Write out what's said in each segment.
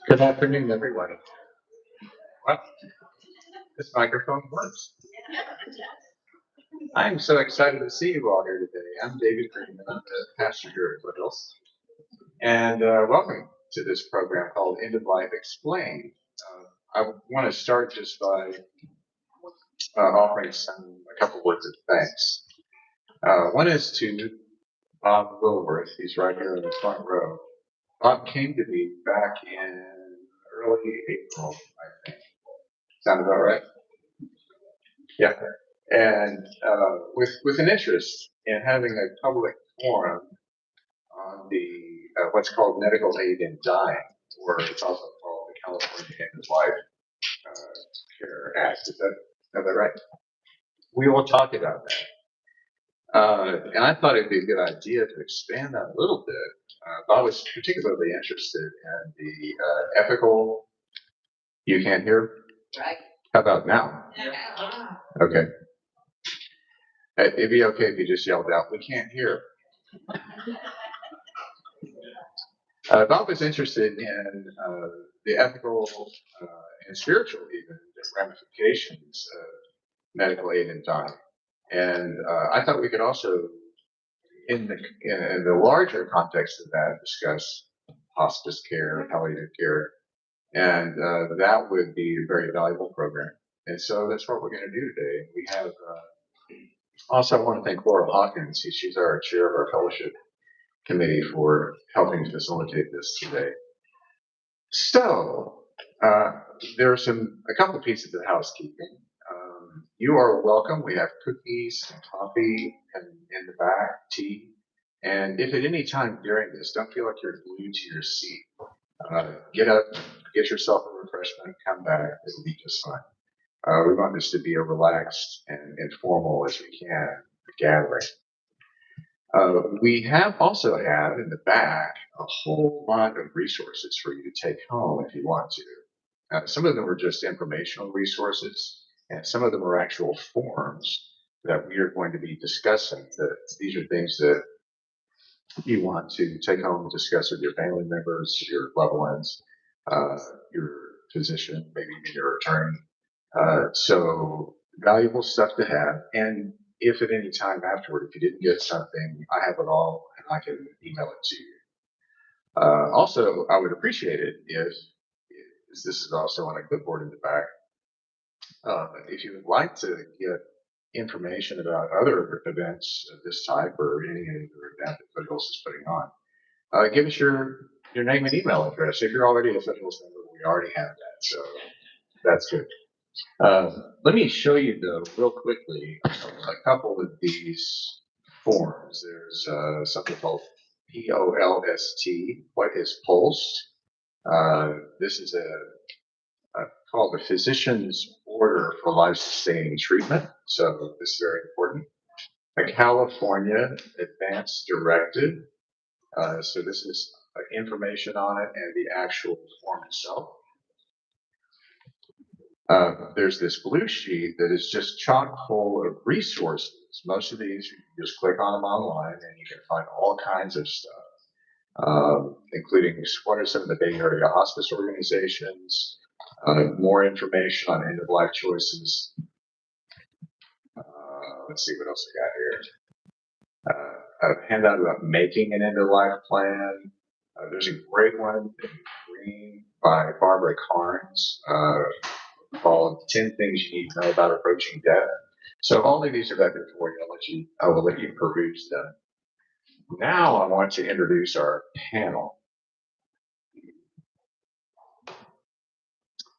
Good afternoon, everyone. Well, this microphone works. I'm so excited to see you all here today. I'm David Greenman, I'm the pastor here at Foothills, and welcome to this program called End of Life Explained. I want to start just by offering a couple words of thanks. One is to Bob Wilworth. He's right here in the front row. Bob came to me back in early April, I think. Sound about right? Yeah. And with an interest in having a public forum on the what's called medical aid in dying, or it's also called the California End of Life Care Act. Is that right? We will talk about that. And I thought it'd be a good idea to expand that a little bit. Bob was particularly interested in the ethical. You can't hear? Right. How about now? Yeah. Okay. It'd be okay if you just yelled out, "We can't hear." Bob was interested in the ethical and spiritual even ramifications of medical aid in dying. And I thought we could also, in the larger context of that, discuss hospice care, palliative care, and that would be a very valuable program. And so that's what we're going to do today. We have also, I want to thank Laura Hawkins. She's our chair of our fellowship committee for helping facilitate this today. So there are a couple pieces of housekeeping. You are welcome. We have cookies and coffee in the back, tea. And if at any time during this, don't feel like you're glued to your seat. Get up, get yourself a refreshment, come back. It'll be just fine. We want this to be a relaxed and informal as we can gathering. We have also have in the back a whole lot of resources for you to take home if you want to. Some of them are just informational resources, and some of them are actual forms that we are going to be discussing. These are things that you want to take home and discuss with your family members, your loved ones, your physician, maybe even your attorney. So valuable stuff to have. And if at any time afterward, if you didn't get something, I have it all and I can email it to you. Also, I would appreciate it if this is also on a clipboard in the back. If you would like to get information about other events of this type or any other event that Foothills is putting on, give us your name and email address. If you're already a Foothills member, we already have that, so that's good. Let me show you, though, real quickly, a couple of these forms. There's something called POLST. What is POLST? This is called the Physician's Order for Life-Sustaining Treatment. So this is very important. A California Advance Directive. So this is information on it and the actual form itself. There's this blue sheet that is just chock full of resources. Most of these, you can just click on them online and you can find all kinds of stuff, including what are some of the Bay Area hospice organizations, more information on end-of-life choices. Let's see what else I got here. A handout about making an end-of-life plan. There's a great one in green by Barbara Carnes, called 10 Things You Need to Know About Approaching Death. So all of these are back there for you. I will let you peruse them. Now I want to introduce our panel.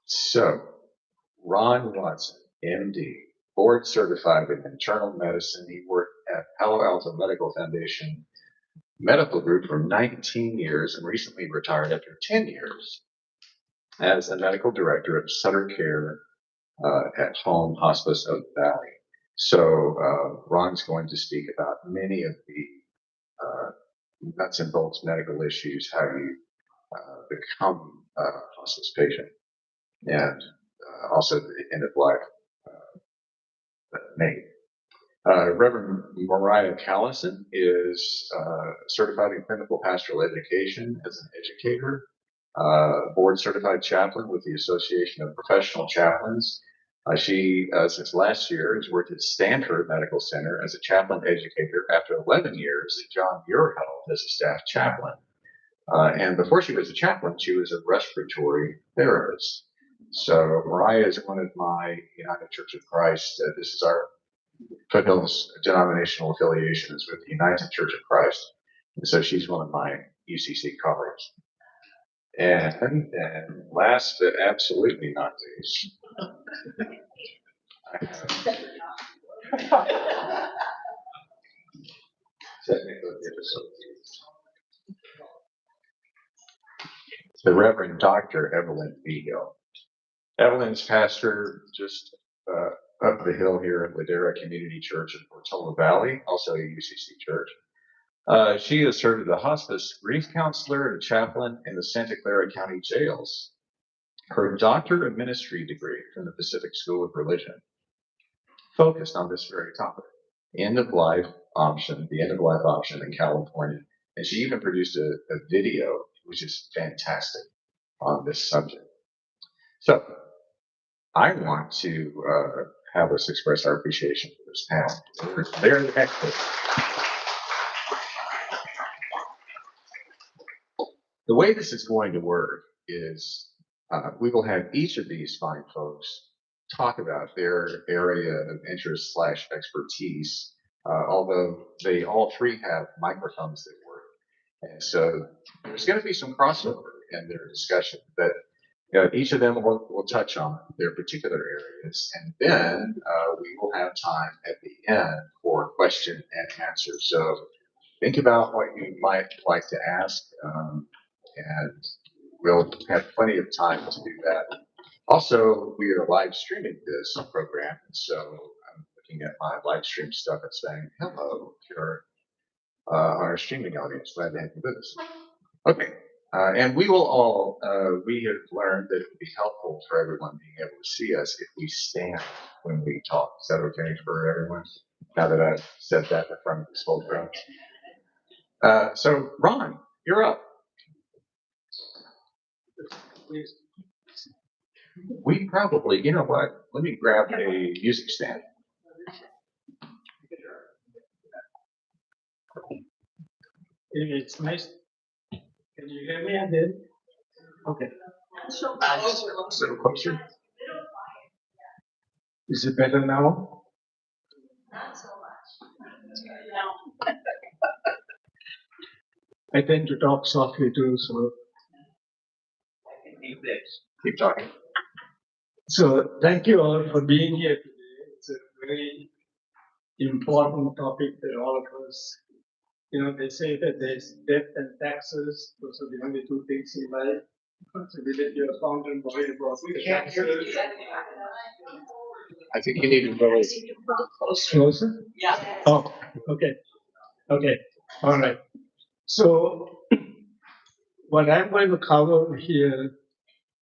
So Ron Watson, MD, board certified in internal medicine. He worked at Palo Alto Medical Foundation Medical Group for 19 years and recently retired after 10 years as the medical director of Sutter Care at Home Hospice Oak Valley. So Ron's going to speak about many of the nuts and bolts medical issues, how you become a hospice patient, and also the end of life mate. Reverend Mariah Callison is certified in clinical pastoral education as an educator, board certified chaplain with the Association of Professional Chaplains. She, since last year, has worked at Stanford Medical Center as a chaplain educator after 11 years at John Muir Health as a staff chaplain. And before she was a chaplain, she was a respiratory therapist. So Mariah is one of my United Church of Christ. This is our Foothills denominational affiliation is with the United Church of Christ. And so she's one of my UCC colleagues. And last but absolutely not least, the Reverend Dr. Evelyn Behill. Evelyn's pastor just up the hill here at Ladera Community Church in Portola Valley, also a UCC church. She has served as a hospice grief counselor and a chaplain in the Santa Clara County jails. Her Doctor of Ministry degree from the Pacific School of Religion focused on this very topic, the end of life option in California. And she even produced a video, which is fantastic, on this subject. So I want to have us express our appreciation for this panel. They're the experts. The way this is going to work is we will have each of these fine folks talk about their area of interest / expertise, although they all three have microphones that work. And so there's going to be some crossover in their discussion, but each of them will touch on their particular areas, and then we will have time at the end for question and answer. So think about what you might like to ask, and we'll have plenty of time to do that. Also, we are live streaming this program, so I'm looking at my live stream stuff and saying hello to our streaming audience. Glad to have you with us. Okay. And we will all, we have learned that it would be helpful for everyone being able to see us if we stand when we talk. Is that okay for everyone? Now that I've said that in front of this whole crowd. So Ron, you're up. We probably, you know what? Let me grab a music stand. It's nice. Can you hear me? I did. Okay. So closer. Is it better now? Not so much. I tend to talk softly too, so Keep talking. So thank you all for being here today. It's a very important topic that all of us, they say that there's death and taxes. Those are the only two things in life. So we let your accountant worry about the taxes. I think you need to really Closer? Yeah. Oh, okay. Okay. All right. So what I'm going to cover here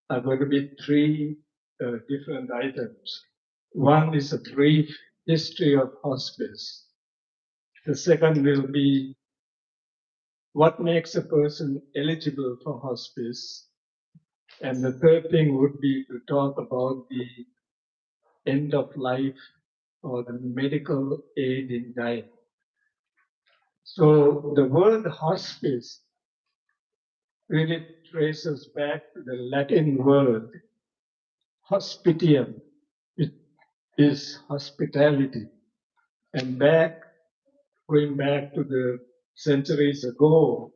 are going to be three different items. One is a brief history of hospice. The second will be what makes a person eligible for hospice. And the third thing would be to talk about the end of life or the medical aid in dying. So the word hospice really traces back to the Latin word hospitium, which is hospitality. And going back to the centuries ago,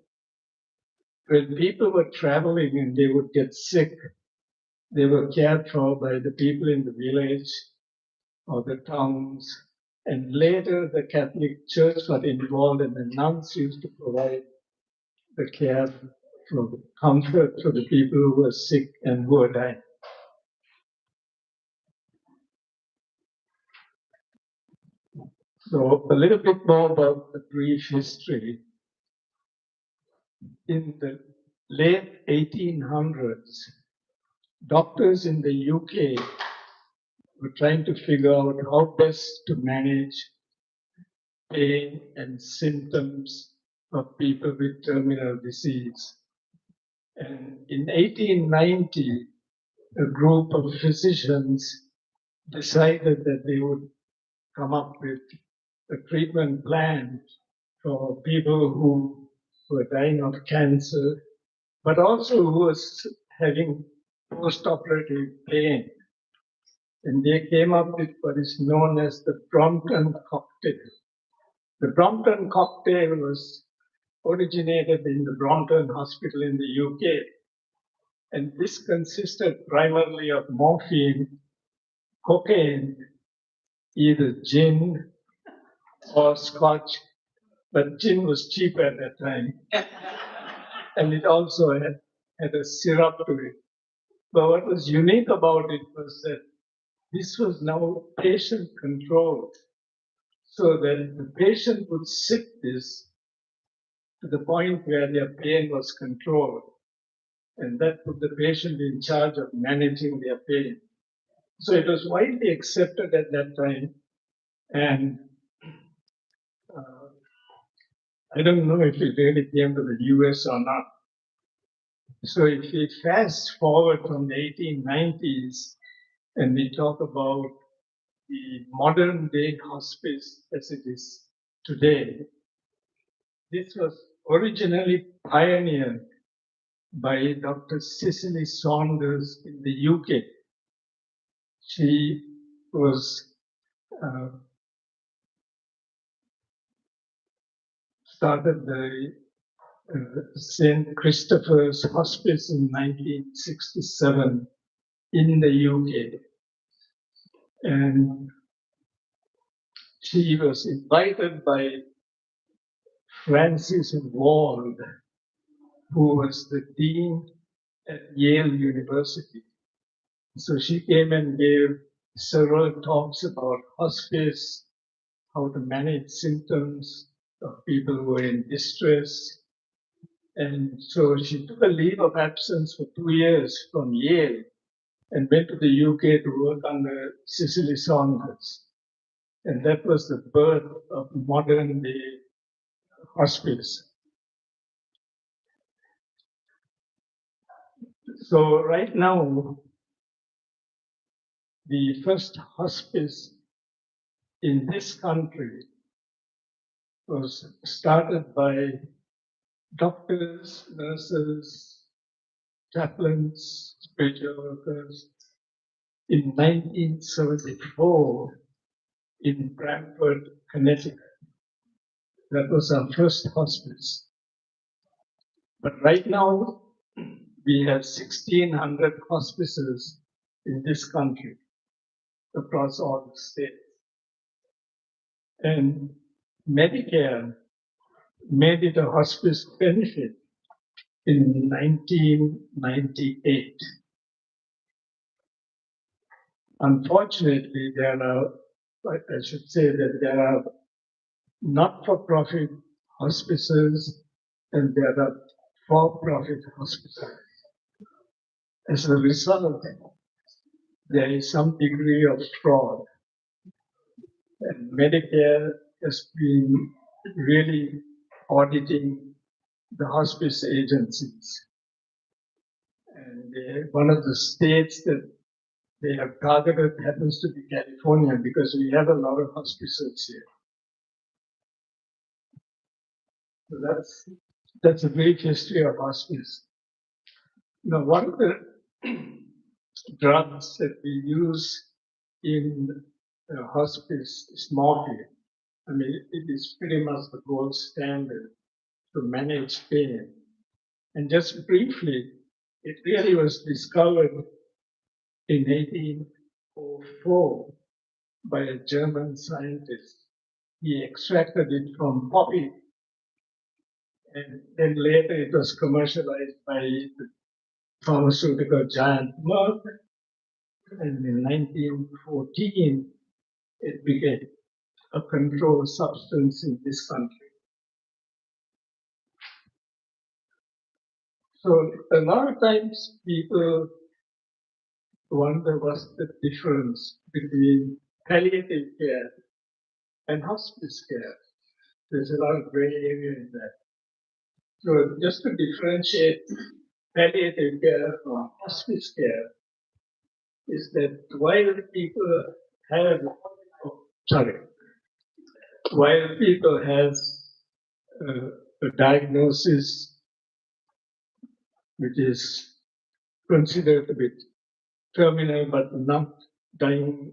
when people were traveling and they would get sick, they were cared for by the people in the village or the towns. And later the Catholic Church got involved and the nuns used to provide the care for the comfort for the people who were sick and who were dying. So a little bit more about the brief history. In the late 1800s, doctors in the UK were trying to figure out how best to manage pain and symptoms of people with terminal disease. And in 1890, a group of physicians decided that they would come up with a treatment plan for people who were dying of cancer, but also who was having post-operative pain. And they came up with what is known as the Brompton cocktail. The Brompton cocktail was originated in the Brompton Hospital in the UK. And this consisted primarily of morphine, cocaine, either gin or scotch, but gin was cheap at that time. And it also had a syrup to it. But what was unique about it was that this was now patient controlled, so that the patient would sip this to the point where their pain was controlled. And that put the patient in charge of managing their pain. So it was widely accepted at that time. And I don't know if it really came to the US or not. So if we fast forward from the 1890s and we talk about the modern day hospice as it is today, this was originally pioneered by Dr. Cicely Saunders in the UK. She was started the St. Christopher's Hospice in 1967 in the UK. And she was invited by Francis Wald, who was the dean at Yale University. So she came and gave several talks about hospice, how to manage symptoms of people who were in distress. And so she took a leave of absence for 2 years from Yale and went to the UK to work under Cicely Saunders. And that was the birth of modern day hospice. So right now, the first hospice in this country was started by doctors, nurses, chaplains, spiritual workers in 1974 in Brantford, Connecticut. That was our first hospice. But right now, we have 1,600 hospices in this country across all the states. And Medicare made it a hospice benefit in 1998. Unfortunately, I should say that there are not-for-profit hospices and there are for-profit hospices. As a result, there is some degree of fraud. And Medicare has been really auditing the hospice agencies. And one of the states that they have targeted happens to be California because we have a lot of hospices here. So that's a brief history of hospice. Now, one of the drugs that we use in hospice is morphine. I mean, it is pretty much the gold standard to manage pain. And just briefly, it really was discovered in 1804 by a German scientist. He extracted it from poppy, and then later it was commercialized by the pharmaceutical giant Merck. And in 1914, it became a controlled substance in this country. So a lot of times people wonder what's the difference between palliative care and hospice care. There's a lot of gray area in that. So just to differentiate palliative care from hospice care is that while people have, sorry, while people have a diagnosis which is considered a bit terminal but not dying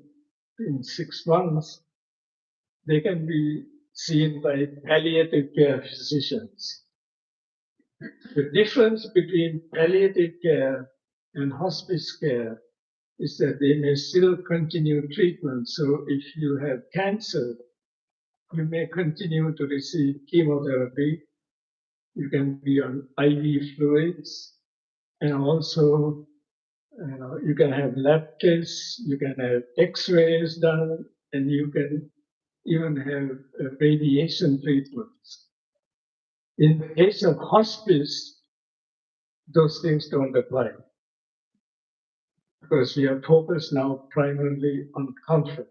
in 6 months, they can be seen by palliative care physicians. The difference between palliative care and hospice care is that they may still continue treatment. So if you have cancer, you may continue to receive chemotherapy. You can be on IV fluids, and also you can have lab tests, you can have X-rays done, and you can even have radiation treatments. In the case of hospice, those things don't apply because we are focused now primarily on comfort.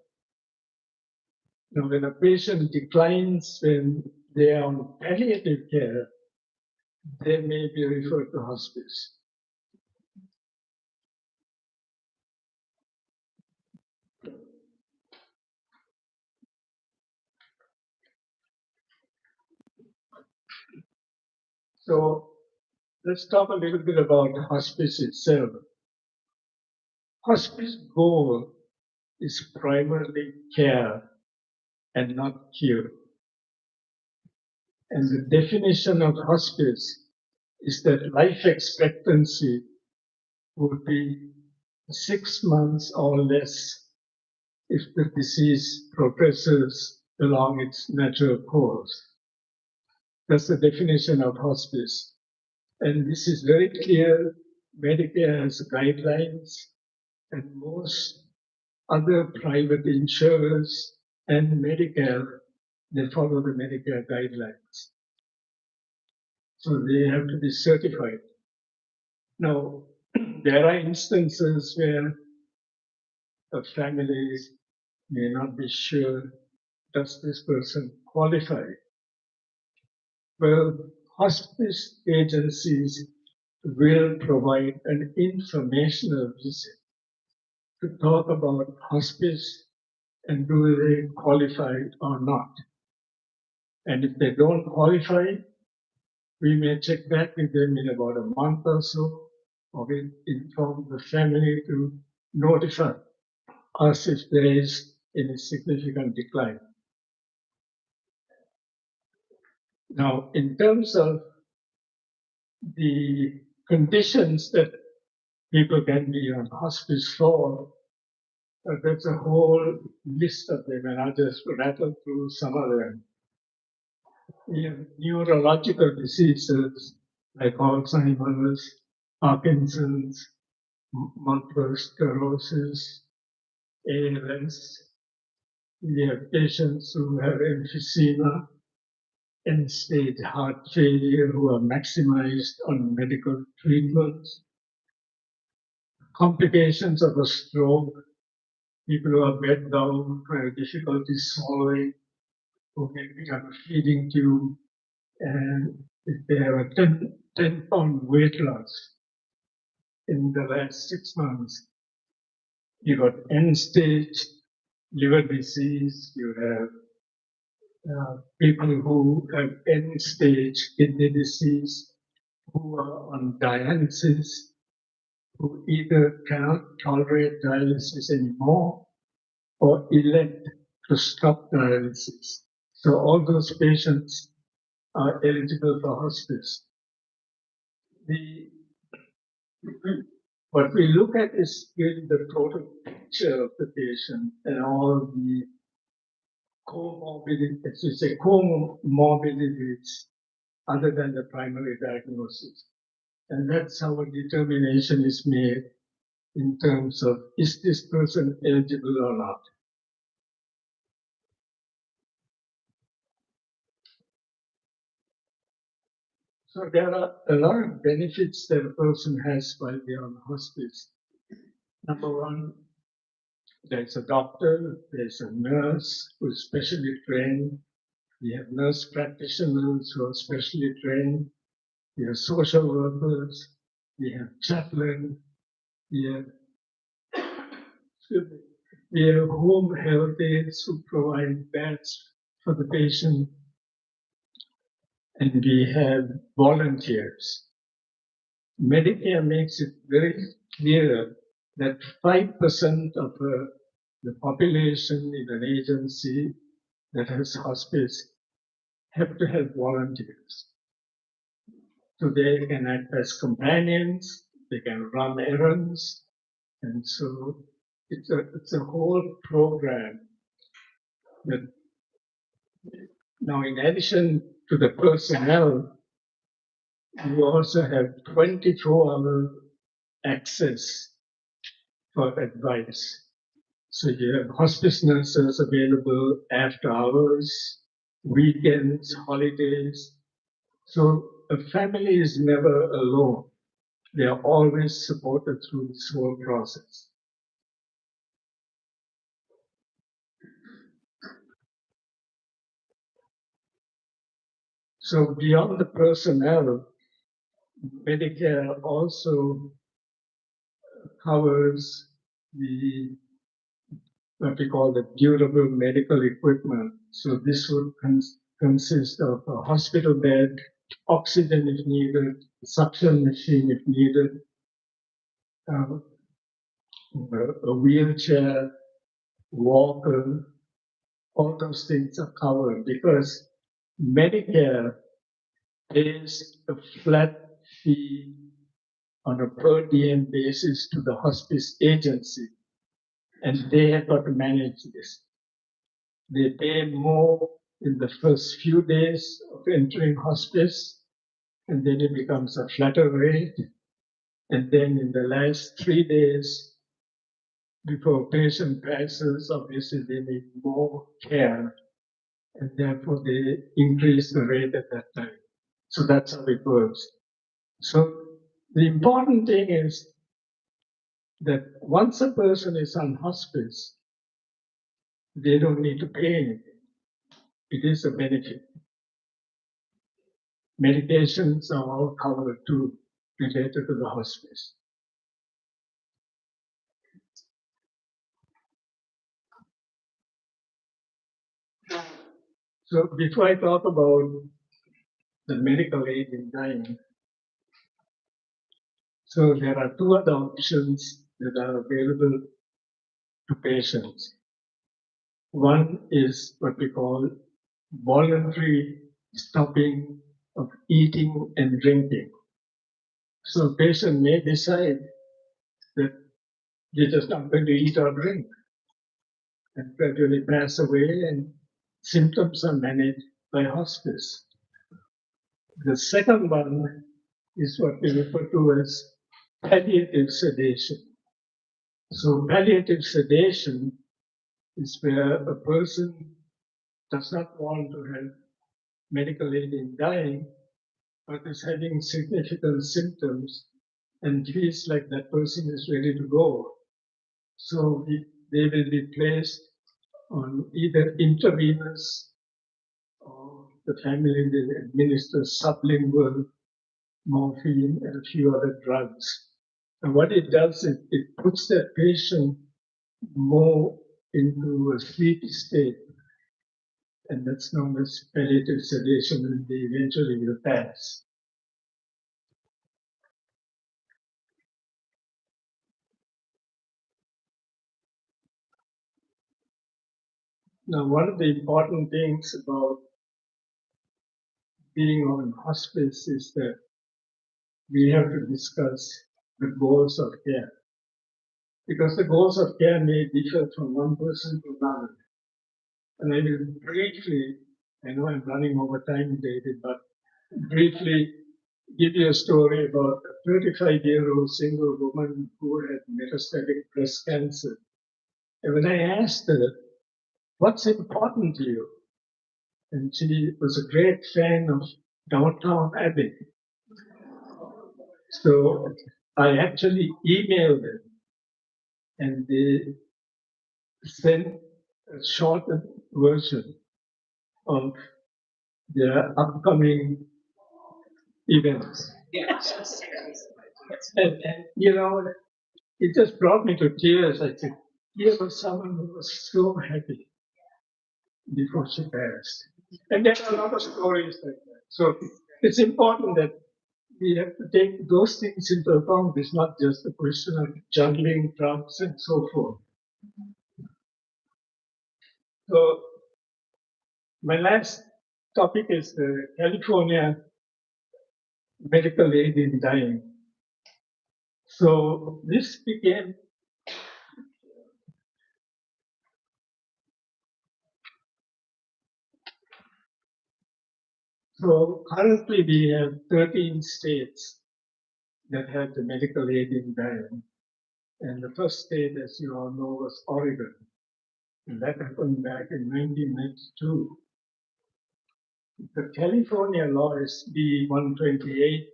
Now, when a patient declines when they are on palliative care, they may be referred to hospice. So let's talk a little bit about hospice itself. Hospice goal is primarily care and not cure. And the definition of hospice is that life expectancy would be 6 months or less if the disease progresses along its natural course. That's the definition of hospice. And this is very clear. Medicare has guidelines, and most other private insurers and Medicare, they follow the Medicare guidelines. So they have to be certified. Now, there are instances where a family may not be sure, does this person qualify? Well, hospice agencies will provide an informational visit to talk about hospice and do they qualify or not. And if they don't qualify, we may check back with them in about a month or so, or we inform the family to notify us if there is any significant decline. Now, in terms of the conditions that people can be on hospice for, that's a whole list of them, and I'll just rattle through some of them. We have neurological diseases like Alzheimer's, Parkinson's, multiple sclerosis, ALS. We have patients who have emphysema, end-stage heart failure who are maximized on medical treatments, complications of a stroke, people who are bedbound, who have difficulty swallowing, who may be on a feeding tube, and if they have a 10-pound weight loss in the last 6 months, you got end-stage liver disease, you have people who have end-stage kidney disease, who are on dialysis, who either cannot tolerate dialysis anymore or elect to stop dialysis. So all those patients are eligible for hospice. What we look at is really the total picture of the patient and all the comorbidities other than the primary diagnosis. And that's how a determination is made in terms of, is this person eligible or not? So there are a lot of benefits that a person has while they're on hospice. Number one, there's a doctor, there's a nurse who's specially trained We have nurse practitioners who are specially trained. We have social workers. We have chaplain. We have, we have home health aides who provide beds for the patient. And we have volunteers. Medicare makes it very clear that 5% of the population in an agency that has hospice have to have volunteers. So they can act as companions, they can run errands, and so it's a whole program that now in addition to the personnel, you also have 24-hour access for advice. So you have hospice nurses available after hours, weekends, holidays. So a family is never alone. They are always supported through this whole process. So beyond the personnel, Medicare also covers the what we call the durable medical equipment. So this would consist of a hospital bed, oxygen if needed, suction machine if needed, uh, a wheelchair, walker, all those things are covered because Medicare pays a flat fee on a per diem basis to the hospice agency, and they have got to manage this. They pay more in the first few days of entering hospice, and then it becomes a flatter rate. And then in the last 3 days before patient passes, obviously they need more care, and therefore they increase the rate at that time. So that's how it works. So the important thing is that once a person is on hospice, they don't need to pay anything. It is a benefit. Medications are all covered too, related to the hospice. So before I talk about the medical aid in dying, so there are two other options that are available to patients. One is what we call voluntary stopping of eating and drinking. So a patient may decide that they're just not going to eat or drink and gradually pass away, and symptoms are managed by hospice. The second one is what we refer to as palliative sedation. So palliative sedation is where a person does not want to have medical aid in dying, but is having significant symptoms and feels like that person is ready to go. So they will be placed on either intravenous or the family will administer sublingual morphine and a few other drugs. And what it does is it puts that patient more into a sleepy state, and that's known as palliative sedation, and they eventually will pass. Now, one of the important things about being on hospice is that we have to discuss the goals of care, because the goals of care may differ from one person to another. And I will briefly, I know I'm running over time, David, but briefly give you a story about a 35-year-old single woman who had metastatic breast cancer. And when I asked her, what's important to you? And she was a great fan of Downtown Abbey. So I actually emailed them, and they sent a shortened version of their upcoming events. And you know, it just brought me to tears. I said, here was someone who was so happy before she passed. And there are a lot of stories like that. So it's important that we have to take those things into account. It's not just a question of juggling drugs and so forth. So my last topic is the California medical aid in dying. So this became so currently we have 13 states that have the medical aid in dying. And the first state, as you all know, was Oregon. And that happened back in 1992. The California law, SB 128,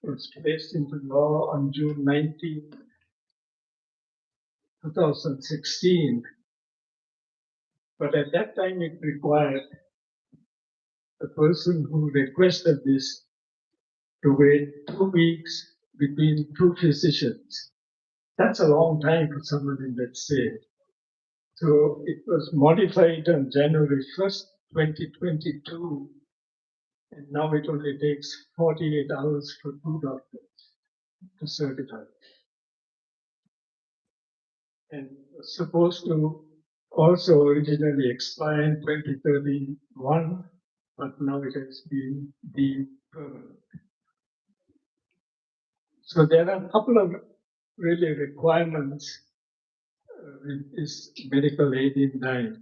was placed into law on June 19, 2016. But at that time, it required the person who requested this to wait 2 weeks between two physicians. That's a long time for someone in that state. So it was modified on January 1st, 2022, and now it only takes 48 hours for two doctors to certify. And it was supposed to also originally expire in 2031, but now it has been deemed permanent. So there are a couple of really requirements with this medical aid in dying.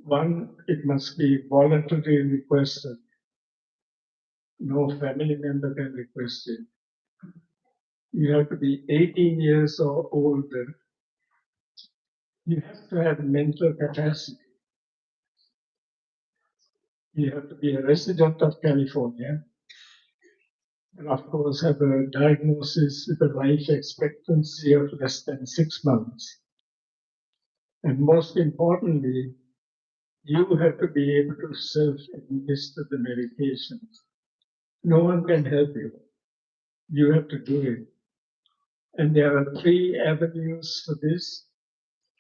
One, it must be voluntarily requested. No family member can request it. You have to be 18 years or older. You have to have mental capacity. You have to be a resident of California. And of course, have a diagnosis with a life expectancy of less than 6 months. And most importantly, you have to be able to self-administer the medications. No one can help you. You have to do it. And there are 3 avenues for this.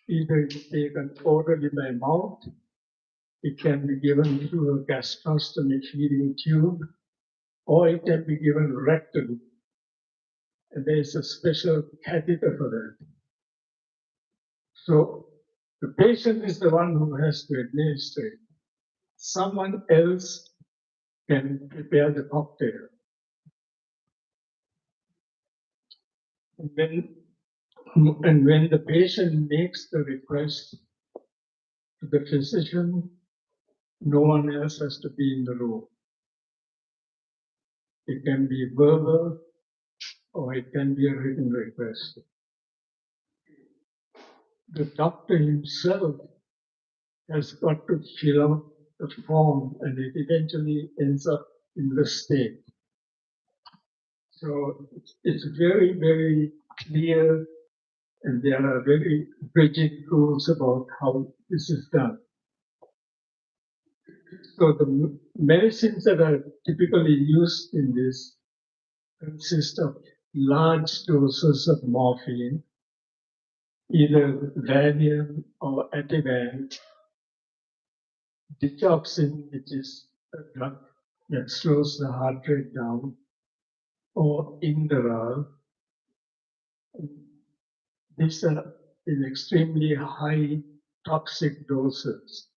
Either you take an orally by mouth, it can be given through a gastrostomy feeding tube, or it can be given rectally. And there's a special catheter for that. So the patient is the one who has to administer it. Someone else can prepare the cocktail. And when the patient makes the request to the physician, no one else has to be in the room. It can be verbal or it can be a written request. The doctor himself has got to fill out the form and it eventually ends up in the state. So it's very, very clear and there are very rigid rules about how this is done. So the medicines that are typically used in this consist of large doses of morphine, either Valium or Ativan, digoxin, which is a drug that slows the heart rate down, or Inderal. These are in extremely high toxic doses.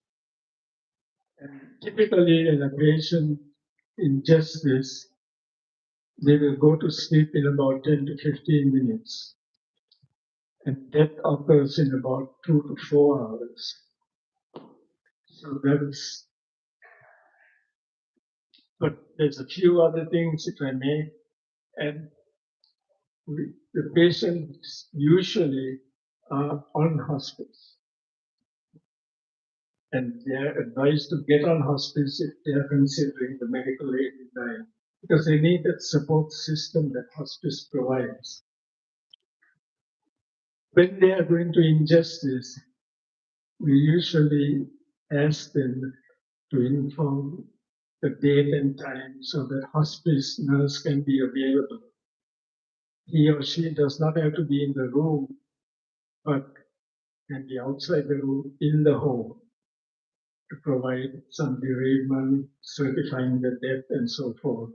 And typically, when a patient ingests this, they will go to sleep in about 10 to 15 minutes. And death occurs in about 2 to 4 hours. So that's, but there's a few other things, if I may. And the patients usually are on hospice. And they are advised to get on hospice if they are considering the medical aid in dying, because they need that support system that hospice provides. When they are going to ingest this, we usually ask them to inform the date and time so that hospice nurse can be available. He or she does not have to be in the room, but can be outside the room in the home to provide some bereavement, certifying the death, and so forth.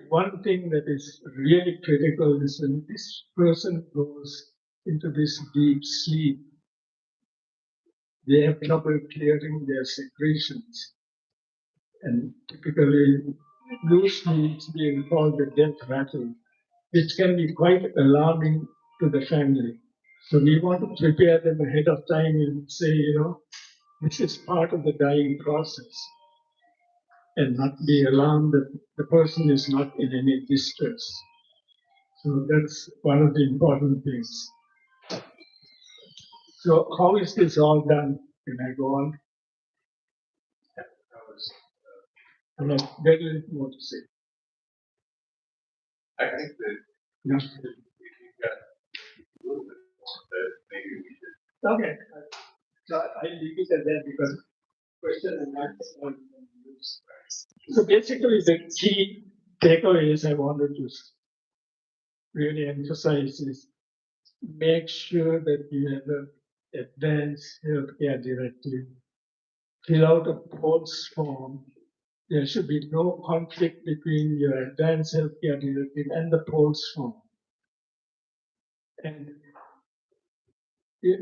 One thing that is really critical is when this person goes into this deep sleep, they have trouble clearing their secretions. And typically, loose leads being called the death rattle, which can be quite alarming to the family. So we want to prepare them ahead of time and say, this is part of the dying process, and not be alarmed that the person is not in any distress. So that's one of the important things. So how is this all done? Can I go on? I have very little more to say. I think that No. if you've got a little bit more, that maybe we should. Okay. So I leave it at that because question and answer are used. So basically, the key takeaways I wanted to really emphasize is make sure that you have an advanced healthcare directive. Fill out a POLS form. There should be no conflict between your advanced healthcare directive and the POLS form. And if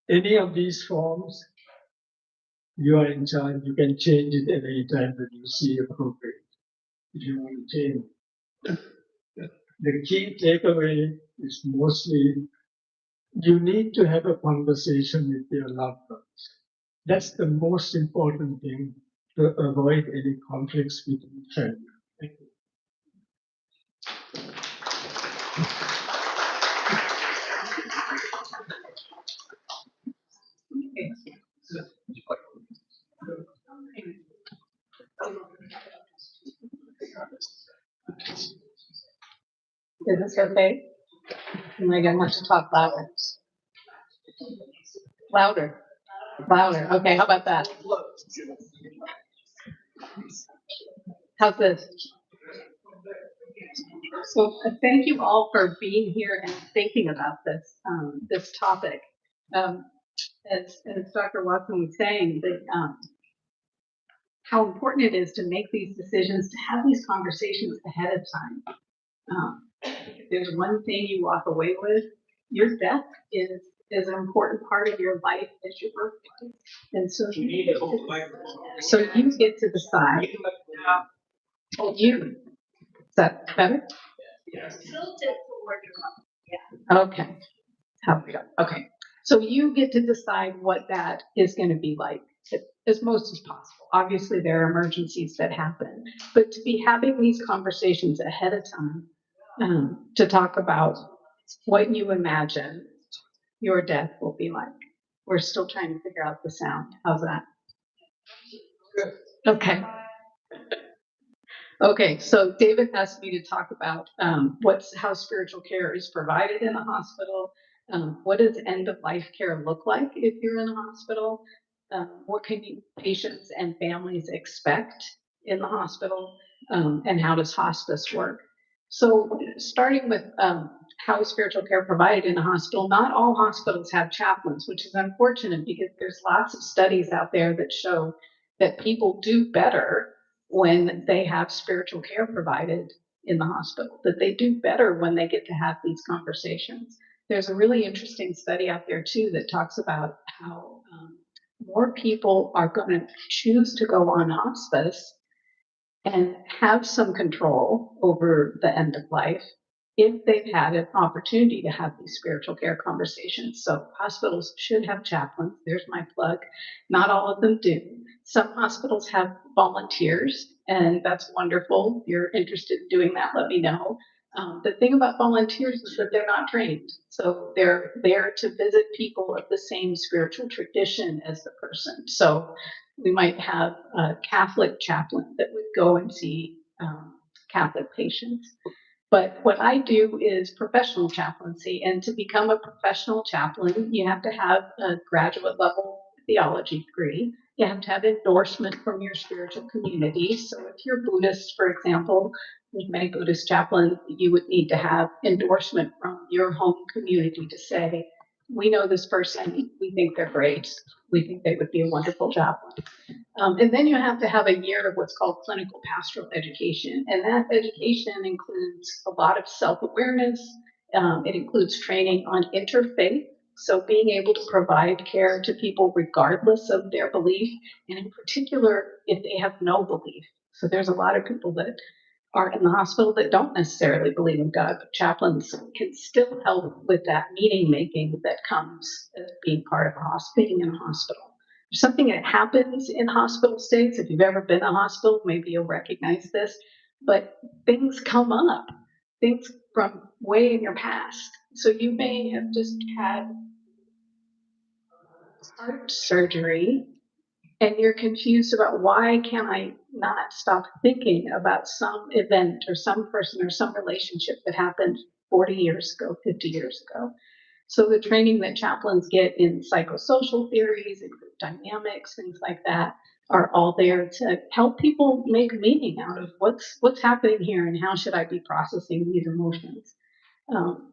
any of these forms, you are in charge. You can change it at any time that you see appropriate. If you want to change it. The key takeaway is mostly you need to have a conversation with your loved ones. That's the most important thing to avoid any conflicts between family. Thank you. Is this okay? Am I gonna have to talk louder? Louder. Louder. Okay, how about that? How's this? So thank you all for being here and thinking about this topic. As Dr. Watson was saying, that how important it is to make these decisions, to have these conversations ahead of time. If there's one thing you walk away with, your death is an important part of your life as your birthday. And so you get to decide. Is that better? Okay. How we go. Okay. So you get to decide what that is going to be like as most as possible. Obviously, there are emergencies that happen, but to be having these conversations ahead of time to talk about what you imagine your death will be like. We're still trying to figure out the sound. How's that? Okay. Okay, so David asked me to talk about how spiritual care is provided in the hospital. What does end of life care look like if you're in a hospital? What can patients and families expect in the hospital? And how does hospice work? So starting with how is spiritual care provided in a hospital, not all hospitals have chaplains, which is unfortunate because there's lots of studies out there that show that people do better when they have spiritual care provided in the hospital, that they do better when they get to have these conversations. There's a really interesting study out there too that talks about how more people are going to choose to go on hospice and have some control over the end of life if they've had an opportunity to have these spiritual care conversations. So hospitals should have chaplains. There's my plug. Not all of them do. Some hospitals have volunteers, and that's wonderful. If you're interested in doing that, let me know. The thing about volunteers is that they're not trained. So they're there to visit people of the same spiritual tradition as the person. So we might have a Catholic chaplain that would go and see Catholic patients. But what I do is professional chaplaincy. And to become a professional chaplain, you have to have a graduate level theology degree You have to have endorsement from your spiritual community. So if you're Buddhist, for example, there's many Buddhist chaplains, you would need to have endorsement from your home community to say, we know this person, we think they're great, we think they would be a wonderful chaplain. And then you have to have a year of what's called clinical pastoral education. And that education includes a lot of self-awareness. It includes training on interfaith. So being able to provide care to people regardless of their belief, and in particular, if they have no belief. So there's a lot of people that are in the hospital that don't necessarily believe in God, but chaplains can still help with that meaning making that comes as being part of being in a hospital. There's something that happens in hospital stays. If you've ever been in a hospital, maybe you'll recognize this, but things come up, things from way in your past. So you may have just had heart surgery and you're confused about why can I not stop thinking about some event or some person or some relationship that happened 40 years ago, 50 years ago. So the training that chaplains get in psychosocial theories and group dynamics, things like that, are all there to help people make meaning out of what's happening here and how should I be processing these emotions. Um,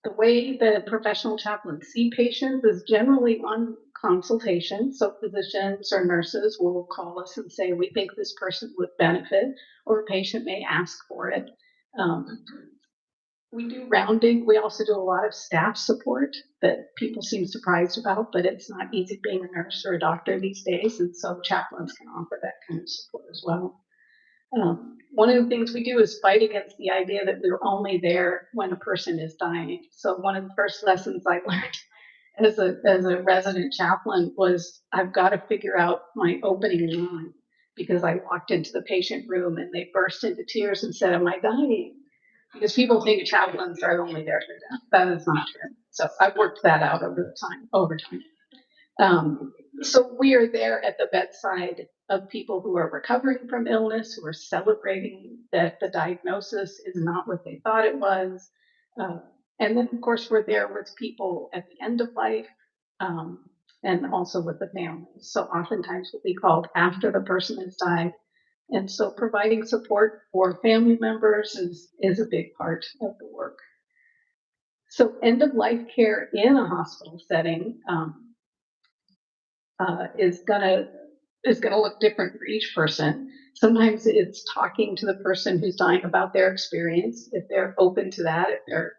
the way that professional chaplains see patients is generally on consultation. So physicians or nurses will call us and say, we think this person would benefit, or a patient may ask for it. Um, we do rounding. We also do a lot of staff support that people seem surprised about, but it's not easy being a nurse or a doctor these days. And so chaplains can offer that kind of support as well. One of the things we do is fight against the idea that we're only there when a person is dying. So one of the first lessons I learned as a resident chaplain was I've got to figure out my opening line, because I walked into the patient room and they burst into tears and said, am I dying? Because people think chaplains are only there for death. That is not true. So I've worked that out over time. So we are there at the bedside of people who are recovering from illness, who are celebrating that the diagnosis is not what they thought it was. And then, of course, we're there with people at the end of life, and also with the families. So oftentimes we'll be called after the person has died. And so providing support for family members is a big part of the work. So end of life care in a hospital setting is gonna look different for each person. Sometimes it's talking to the person who's dying about their experience, if they're open to that,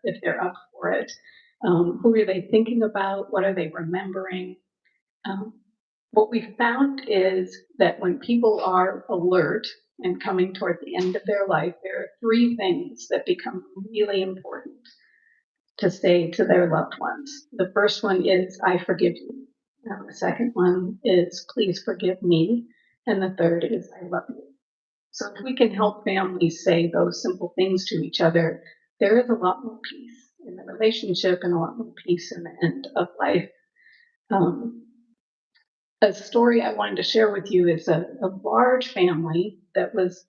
if they're up for it. Who are they thinking about? What are they remembering? What we found is that when people are alert and coming toward the end of their life, there are three things that become really important to say to their loved ones. The first one is, I forgive you. The second one is, please forgive me. And the third is, I love you. So if we can help families say those simple things to each other, there is a lot more peace in the relationship and a lot more peace in the end of life. A story I wanted to share with you is a large family that was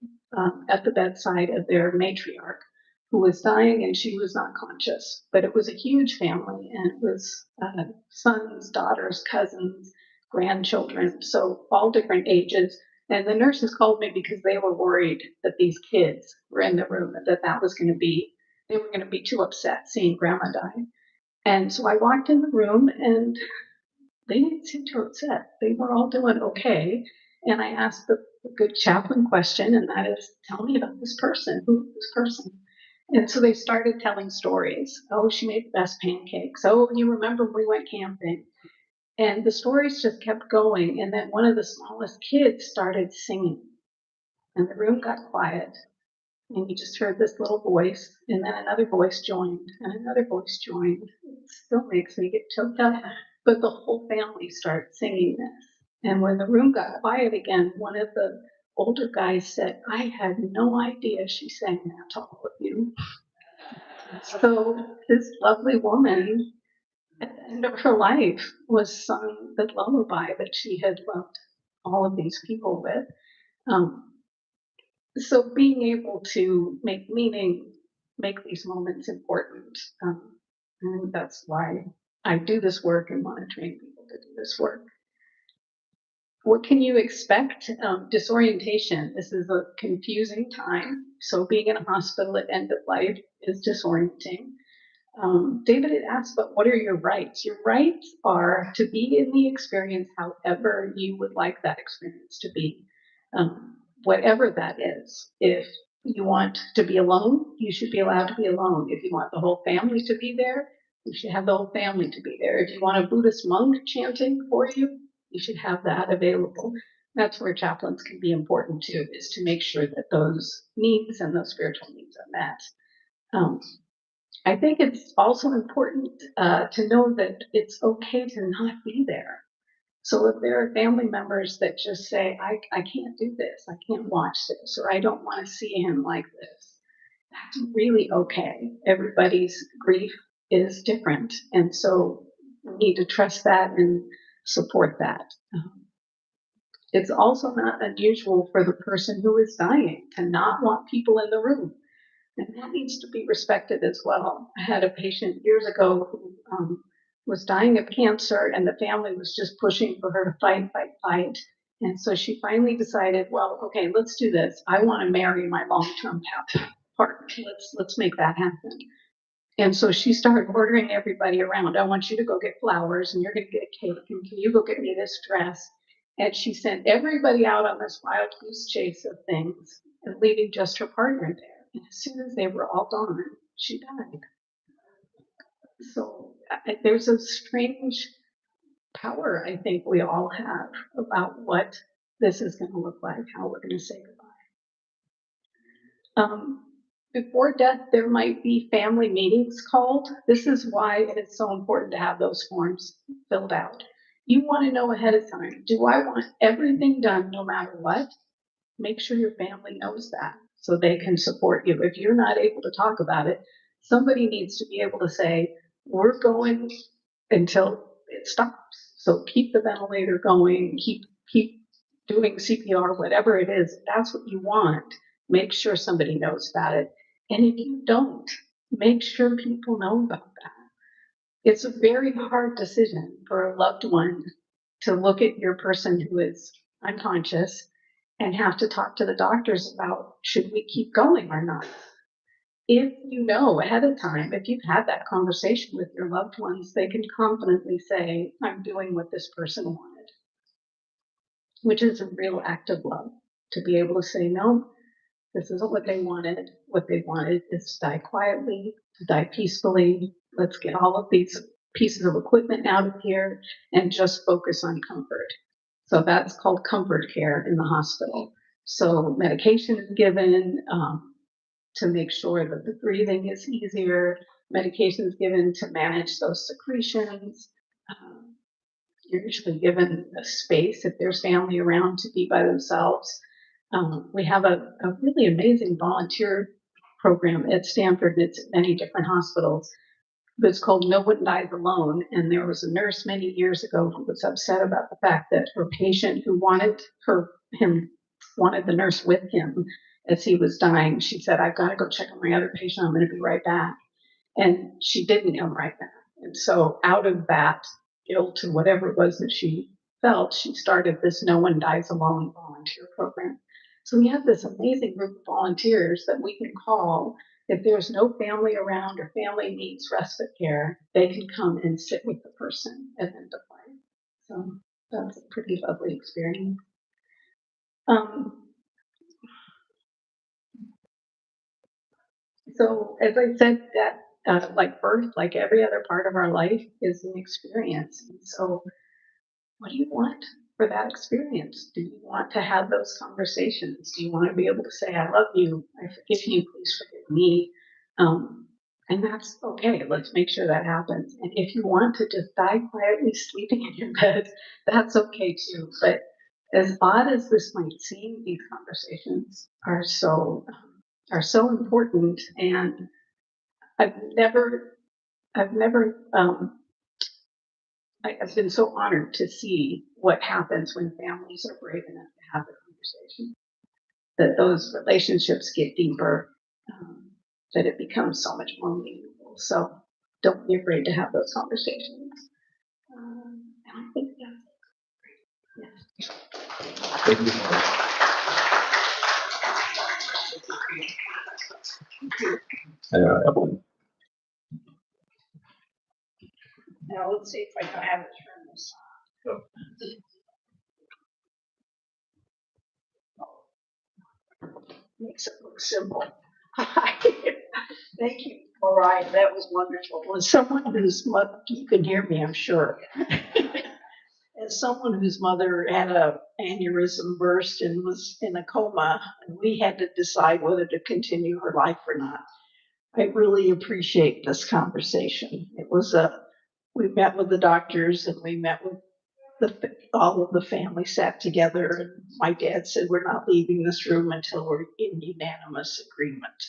at the bedside of their matriarch who was dying, and she was not conscious. But it was a huge family, and it was sons, daughters, cousins, grandchildren, so all different ages. And the nurses called me because they were worried that these kids were in the room, that was going to be, they were going to be too upset seeing grandma die. And so I walked in the room, and they didn't seem too upset. They were all doing okay. And I asked the good chaplain question, and that is, tell me about this person. Who's this person? And so they started telling stories. Oh, she made the best pancakes. Oh, you remember we went camping. And the stories just kept going. And then one of the smallest kids started singing. And the room got quiet. And you just heard this little voice. And then another voice joined. And another voice joined. It still makes me get choked up. But the whole family started singing this. And when the room got quiet again, one of the older guys said, I had no idea she sang that to all of you. So this lovely woman, at the end of her life, was sung the lullaby that she had loved all of these people with. So being able to make meaning, make these moments important, and that's why I do this work and want to train people to do this work. What can you expect? Disorientation. This is a confusing time. So being in a hospital at end of life is disorienting. David had asked, but what are your rights? Your rights are to be in the experience however you would like that experience to be, whatever that is. If you want to be alone, you should be allowed to be alone. If you want the whole family to be there, you should have the whole family to be there. If you want a Buddhist monk chanting for you, you should have that available. That's where chaplains can be important too, is to make sure that those needs and those spiritual needs are met. I think it's also important to know that it's okay to not be there. So if there are family members that just say, I can't do this, I can't watch this, or I don't want to see him like this, that's really okay. Everybody's grief is different. And so we need to trust that and support that. It's also not unusual for the person who is dying to not want people in the room. And that needs to be respected as well. I had a patient years ago who was dying of cancer, and the family was just pushing for her to fight. And so she finally decided, well, okay, let's do this. I want to marry my long-term partner. Let's make that happen. And so she started ordering everybody around. I want you to go get flowers, and you're going to get a cake, and can you go get me this dress? And she sent everybody out on this wild goose chase of things, and leaving just her partner there. And as soon as they were all gone, she died. So there's a strange power I think we all have about what this is going to look like, how we're going to say goodbye. Before death, there might be family meetings called. This is why it is so important to have those forms filled out. You want to know ahead of time, do I want everything done no matter what? Make sure your family knows that so they can support you. If you're not able to talk about it, somebody needs to be able to say, we're going until it stops. So keep the ventilator going, keep doing CPR, whatever it is, that's what you want. Make sure somebody knows about it. And if you don't, make sure people know about that. It's a very hard decision for a loved one to look at your person who is unconscious and have to talk to the doctors about should we keep going or not. If you know ahead of time, if you've had that conversation with your loved ones, they can confidently say, I'm doing what this person wanted, which is a real act of love to be able to say, no, this isn't what they wanted. What they wanted is to die quietly, to die peacefully. Let's get all of these pieces of equipment out of here and just focus on comfort. So that's called comfort care in the hospital. So medication is given to make sure that the breathing is easier. Medication is given to manage those secretions. You're usually given a space if there's family around to be by themselves. We have a really amazing volunteer program at Stanford. It's at many different hospitals. It's called No One Dies Alone. And there was a nurse many years ago who was upset about the fact that her patient who wanted the nurse with him as he was dying. She said, I've got to go check on my other patient. I'm going to be right back. And she didn't come right back. And so out of that guilt and whatever it was that she felt, she started this No One Dies Alone volunteer program. So we have this amazing group of volunteers that we can call if there's no family around or family needs respite care. They can come and sit with the person at the end of life. So that's a pretty lovely experience. So as I said, that like birth, like every other part of our life, is an experience. And so what do you want for that experience? Do you want to have those conversations? Do you want to be able to say, I love you, I forgive you, please forgive me? And that's okay. Let's make sure that happens. And if you want to just die quietly sleeping in your bed, that's okay too. But as odd as this might seem, these conversations are so important. And I've been so honored to see what happens when families are brave enough to have the conversation, that those relationships get deeper, that it becomes so much more meaningful. So don't be afraid to have those conversations. And I think that's it. Yes. Thank you, Laura. Evelyn. Now, let's see if I can have it turn this on. Makes it look simple. Thank you, Mariah. That was wonderful. As someone whose mother, you can hear me, I'm sure. As someone whose mother had a aneurysm burst and was in a coma, and we had to decide whether to continue her life or not. I really appreciate this conversation. It was we met with the doctors and we met with all of the family sat together, and my dad said, "We're not leaving this room until we're in unanimous agreement."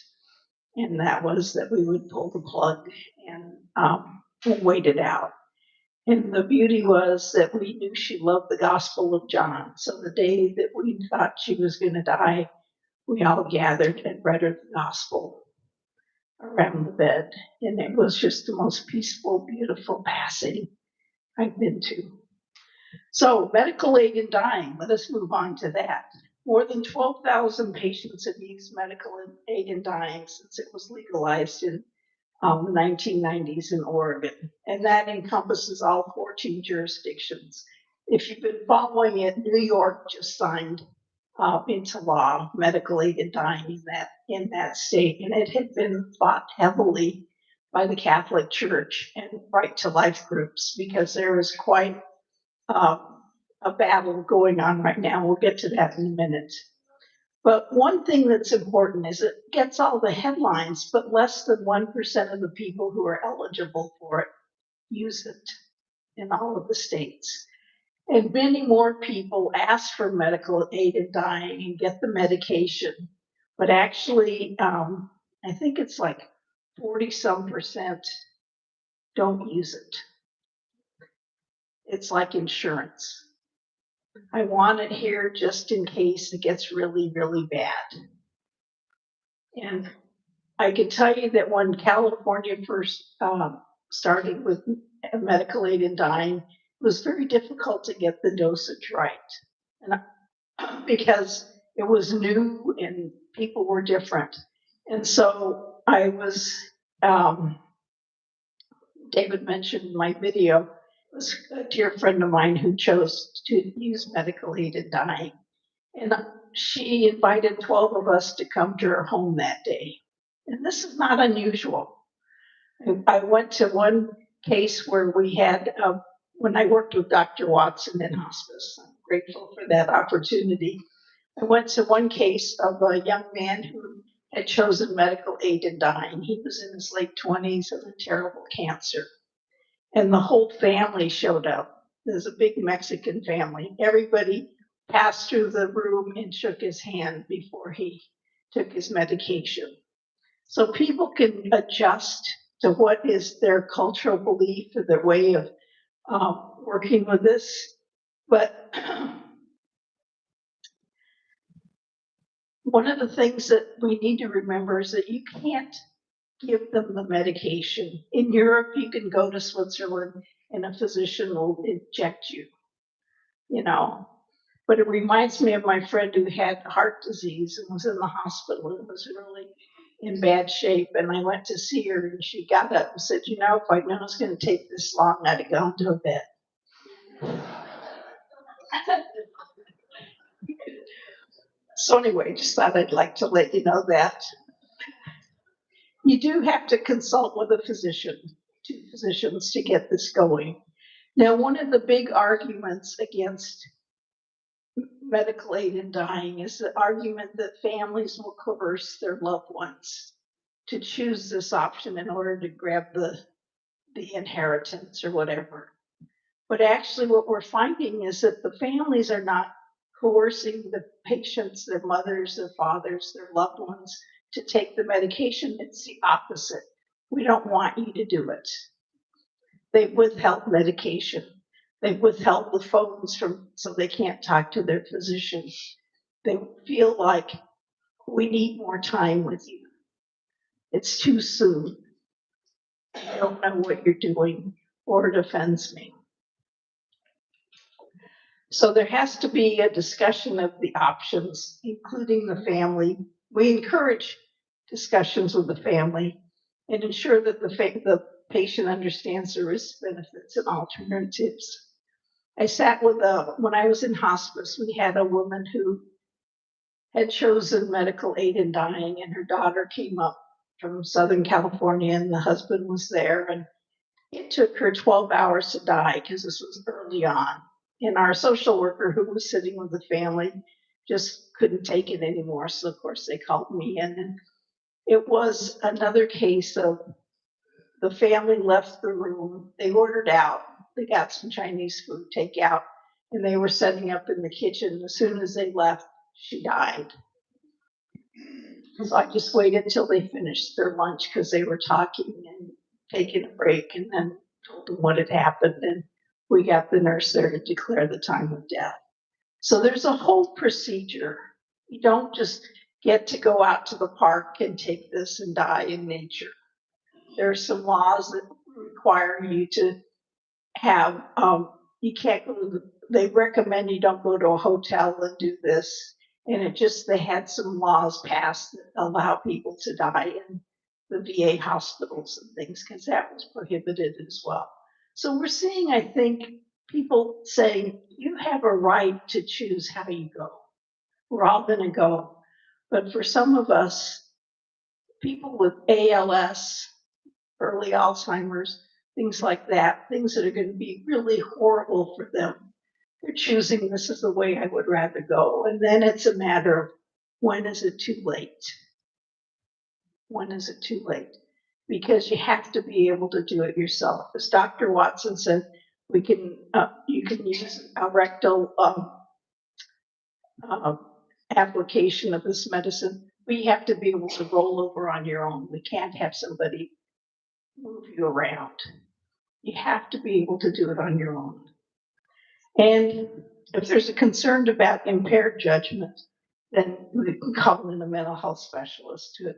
And that was that we would pull the plug and wait it out. And the beauty was that we knew she loved the Gospel of John. So the day that we thought she was going to die, we all gathered and read her the Gospel around the bed. And it was just the most peaceful, beautiful passing I've been to. So medical aid in dying, let us move on to that. More than 12,000 patients have used medical aid in dying since it was legalized in the 1990s in Oregon. And that encompasses all 14 jurisdictions. If you've been following it, New York just signed into law medical aid in dying in that state. And it had been fought heavily by the Catholic Church and Right to Life groups because there is quite a battle going on right now. We'll get to that in a minute. But one thing that's important is it gets all the headlines, but less than 1% of the people who are eligible for it use it in all of the states. And many more people ask for medical aid in dying and get the medication. But actually, I think it's like 40-some% don't use it. It's like insurance. I want it here just in case it gets really, really bad. And I can tell you that when California first started with medical aid in dying, it was very difficult to get the dosage right. And because it was new and people were different. And so I was, David mentioned in my video, it was a dear friend of mine who chose to use medical aid in dying. And she invited 12 of us to come to her home that day. And this is not unusual. I went to one case where we had, when I worked with Dr. Watson in hospice, I'm grateful for that opportunity. I went to one case of a young man who had chosen medical aid in dying. He was in his late 20s of a terrible cancer. And the whole family showed up. There's a big Mexican family. Everybody passed through the room and shook his hand before he took his medication. So people can adjust to what is their cultural belief or their way of working with this. But one of the things that we need to remember is that you can't give them the medication. In Europe, you can go to Switzerland and a physician will inject you, you know. But it reminds me of my friend who had heart disease and was in the hospital and was really in bad shape. And I went to see her and she got up and said, "You know, if I'd known it was going to take this long, I'd have gone to bed." So anyway, just thought I'd like to let you know that. You do have to consult with a physician, 2 physicians to get this going. Now, one of the big arguments against medical aid in dying is the argument that families will coerce their loved ones to choose this option in order to grab the inheritance or whatever. But actually what we're finding is that the families are not coercing the patients, their mothers, their fathers, their loved ones to take the medication. It's the opposite. We don't want you to do it. They've withheld medication. They've withheld the phones so they can't talk to their physician. They feel like we need more time with you. It's too soon. I don't know what you're doing, or it offends me. So there has to be a discussion of the options, including the family. We encourage discussions with the family and ensure that the patient understands the risks, benefits, and alternatives. I sat with when I was in hospice, we had a woman who had chosen medical aid in dying, and her daughter came up from Southern California, and the husband was there. And it took her 12 hours to die because this was early on. And our social worker, who was sitting with the family, just couldn't take it anymore. So, of course, they called me in. And it was another case of the family left the room. They ordered out. They got some Chinese food takeout, and they were setting up in the kitchen. As soon as they left, she died. So I just waited till they finished their lunch because they were talking and taking a break, and then told them what had happened. And we got the nurse there to declare the time of death. So there's a whole procedure. You don't just get to go out to the park and take this and die in nature. There are some laws that require you to have, you can't go to they recommend you don't go to a hotel and do this. And they had some laws passed that allow people to die in the VA hospitals and things, because that was prohibited as well. So we're seeing, I think, people saying, you have a right to choose how you go. We're all going to go. But for some of us, people with ALS, early Alzheimer's, things like that, things that are going to be really horrible for them, they're choosing this is the way I would rather go. And then it's a matter of, when is it too late? When is it too late? Because you have to be able to do it yourself. As Dr. Watson said, you can use a rectal application of this medicine. We have to be able to roll over on your own. We can't have somebody move you around. You have to be able to do it on your own. And if there's a concern about impaired judgment, then we can call in a mental health specialist to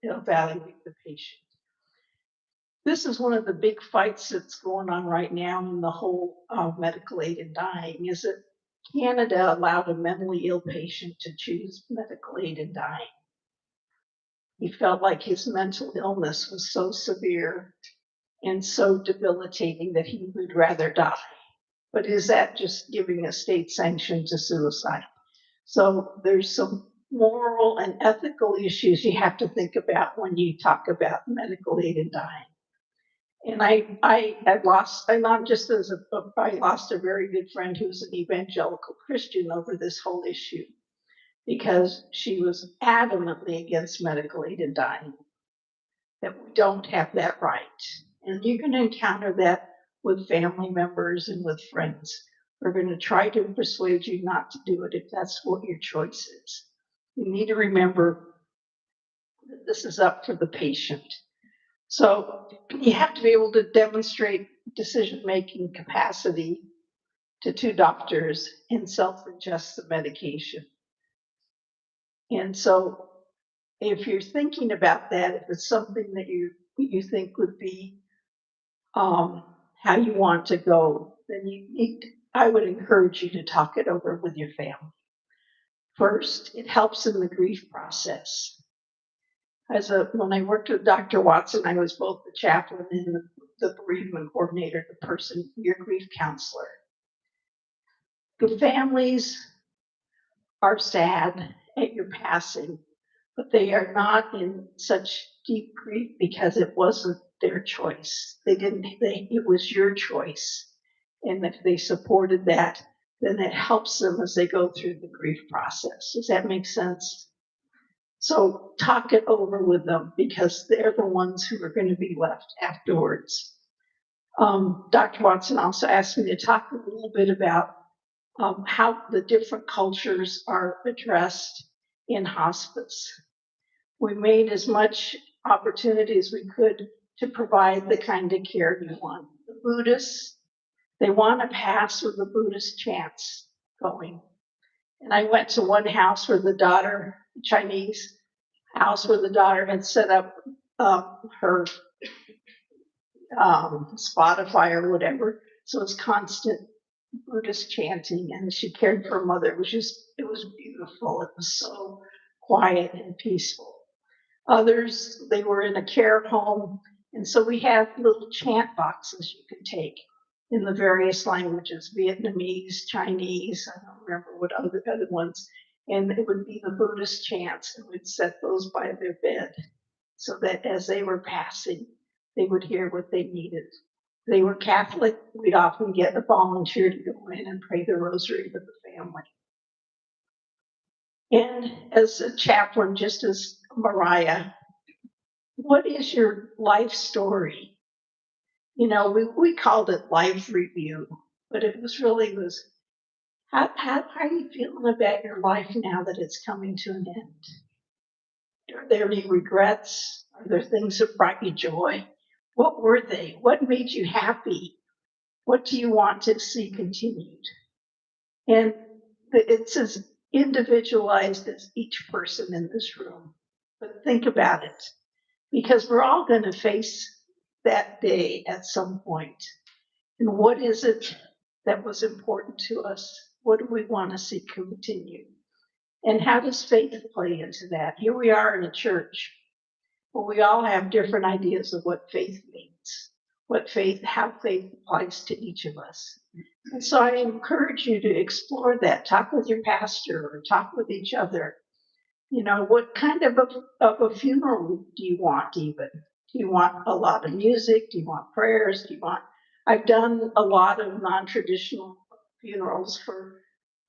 evaluate the patient. This is one of the big fights that's going on right now in the whole medical aid in dying, is that Canada allowed a mentally ill patient to choose medical aid in dying. He felt like his mental illness was so severe and so debilitating that he would rather die. But is that just giving a state sanction to suicide? So there's some moral and ethical issues you have to think about when you talk about medical aid in dying. And I lost a very good friend who's an evangelical Christian over this whole issue, because she was adamantly against medical aid in dying, that we don't have that right. And you're going to encounter that with family members and with friends. We're going to try to persuade you not to do it if that's what your choice is. You need to remember that this is up for the patient. So you have to be able to demonstrate decision-making capacity to two doctors and self-adjust the medication. And so if you're thinking about that, if it's something that you think would be how you want to go, then I would encourage you to talk it over with your family. First, it helps in the grief process. When I worked with Dr. Watson, I was both the chaplain and the bereavement coordinator, your grief counselor. The families are sad at your passing, but they are not in such deep grief because it wasn't their choice. It was your choice. And if they supported that, then it helps them as they go through the grief process. Does that make sense? So talk it over with them, because they're the ones who are going to be left afterwards. Dr. Watson also asked me to talk a little bit about how the different cultures are addressed in hospice. We made as much opportunity as we could to provide the kind of care you want. The Buddhists, they want to pass with the Buddhist chants going. And I went to one house where the daughter, Chinese house, where the daughter had set up her Spotify or whatever. So it's constant Buddhist chanting, and she cared for her mother. It was beautiful. It was so quiet and peaceful. Others, they were in a care home, and so we have little chant boxes you can take in the various languages, Vietnamese, Chinese, I don't remember what other ones, and it would be the Buddhist chants, and we'd set those by their bed so that as they were passing, they would hear what they needed. They were Catholic, we'd often get a volunteer to go in and pray the rosary with the family. And as a chaplain, just as Mariah, what is your life story? You know, we called it life review, but it was how are you feeling about your life now that it's coming to an end? Are there any regrets? Are there things that brought you joy? What were they? What made you happy? What do you want to see continued? And it's as individualized as each person in this room. But think about it, because we're all going to face that day at some point. And what is it that was important to us? What do we want to see continue? And how does faith play into that? Here we are in a church where we all have different ideas of what faith means, how faith applies to each of us. And so I encourage you to explore that. Talk with your pastor or talk with each other. You know, what kind of a funeral do you want even? Do you want a lot of music? Do you want prayers? I've done a lot of non-traditional funerals for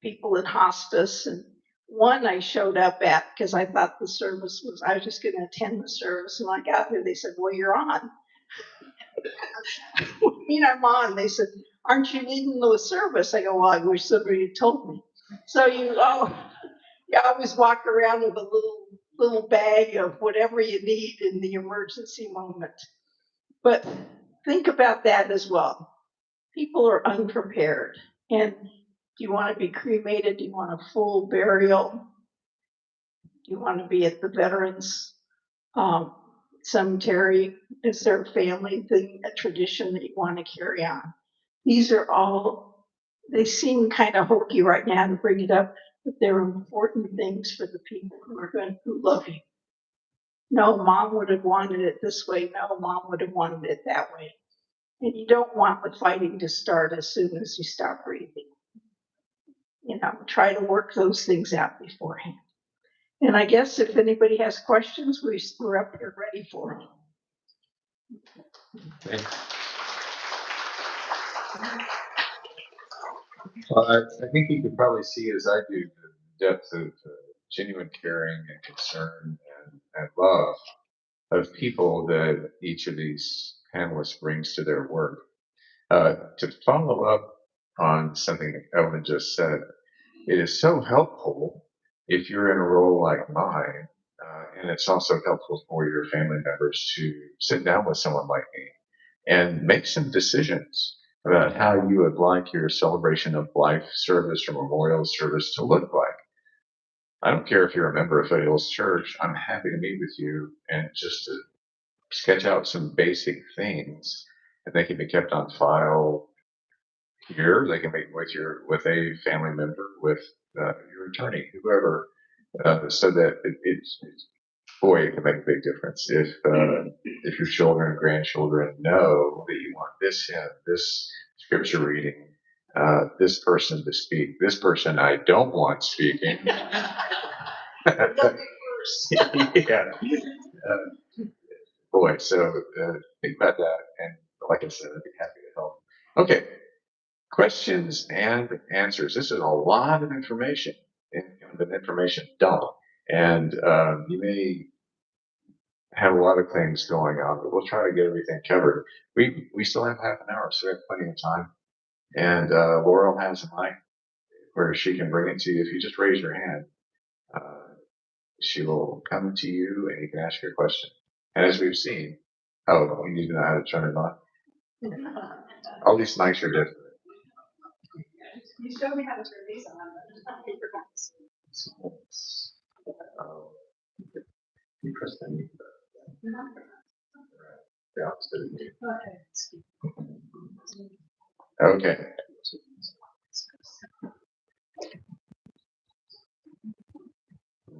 people in hospice, and one I showed up at because I thought I was just going to attend the service, and when I got there, they said, "Well, you're on." I mean, I'm on. They said, "Aren't you leading the service?" I go, "Well, I wish somebody had told me." So you always walk around with a little bag of whatever you need in the emergency moment. But think about that as well. People are unprepared. And do you want to be cremated? Do you want a full burial? Do you want to be at the veterans cemetery? Is there a family thing, a tradition that you want to carry on? These are all, they seem kind of hokey right now to bring it up, but they're important things for the people who love you. No, mom would have wanted it this way. No, mom would have wanted it that way. And you don't want the fighting to start as soon as you stop breathing. You know, try to work those things out beforehand. And I guess if anybody has questions, we're up here ready for them. Well, I think you could probably see, as I do, the depth of genuine caring and concern and love of people that each of these panelists brings to their work. To follow up on something that Ellen just said, it is so helpful if you're in a role like mine, and it's also helpful for your family members to sit down with someone like me and make some decisions about how you would like your celebration of life service or memorial service to look like. I don't care if you're a member of Foothills Church. I'm happy to meet with you and just to sketch out some basic things, and they can be kept on file here. They can meet with a family member, with your attorney, whoever, so that it's boy, it can make a big difference if your children and grandchildren know that you want this hymn, this scripture reading, this person to speak, this person I don't want speaking. Yeah. Boy, so think about that, and like I said, I'd be happy to help. Okay, questions and answers. This is a lot of information, an information dump, and you may have a lot of things going on, but we'll try to get everything covered. We still have half an hour, so we have plenty of time. And Laurel has a mic where she can bring it to you. If you just raise your hand, she will come to you and you can ask your question. And as we've seen, we need to know how to turn it on. All these mics are different. You showed me how to turn these on. You press the mute button. The opposite of mute. Okay.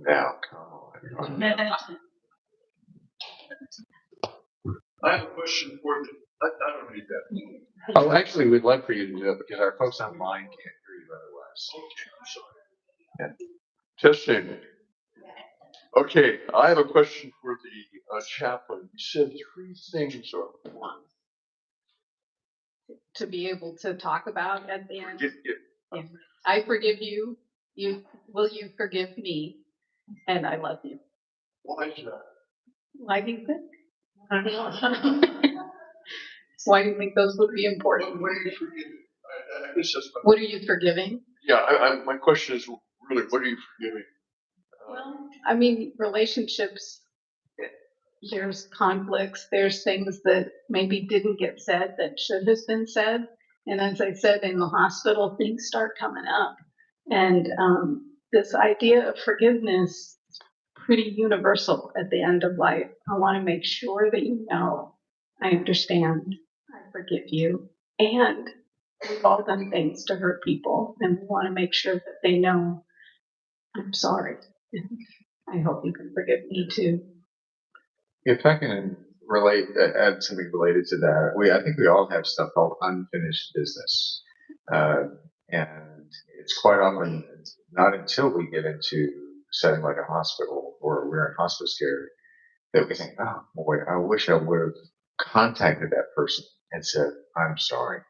Now, come on. I have a question for the, I don't need that. Oh, actually, we'd love for you to do it because our folks online can't hear you otherwise. Okay, I'm sorry. Testing. Okay, I have a question for the chaplain. You said 3 things are important. To be able to talk about at the end. Yeah. I forgive you. Will you forgive me? And I love you. Why is that? Why do you think? Why do you think those would be important? What are you forgiving? I guess that's my, What are you forgiving? yeah, my question is really, what are you forgiving? Well, I mean, relationships, there's conflicts, there's things that maybe didn't get said that should have been said. And as I said, in the hospital, things start coming up. And this idea of forgiveness is pretty universal at the end of life. I want to make sure that you know, I understand, I forgive you. And we've all done things to hurt people, and we want to make sure that they know, I'm sorry. I hope you can forgive me too. If I can add something related to that, I think we all have stuff called unfinished business. And it's quite often not until we get into a setting like a hospital or we're in hospice care that we think, oh boy, I wish I would have contacted that person and said, I'm sorry,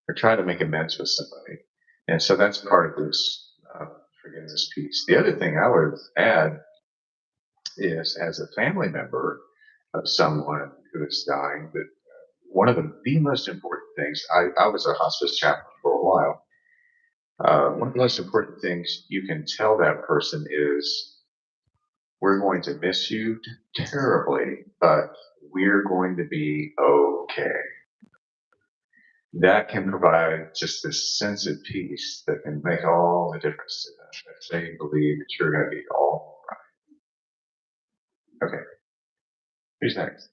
or try to make amends with somebody. And so that's part of this forgiveness piece. The other thing I would add is, as a family member of someone who is dying, that one of the most important things, I was a hospice chaplain for a while. One of the most important things you can tell that person is, we're going to miss you terribly, but we're going to be okay. That can provide just this sense of peace that can make all the difference to them. If they believe that you're going to be all right. Okay. Who's next?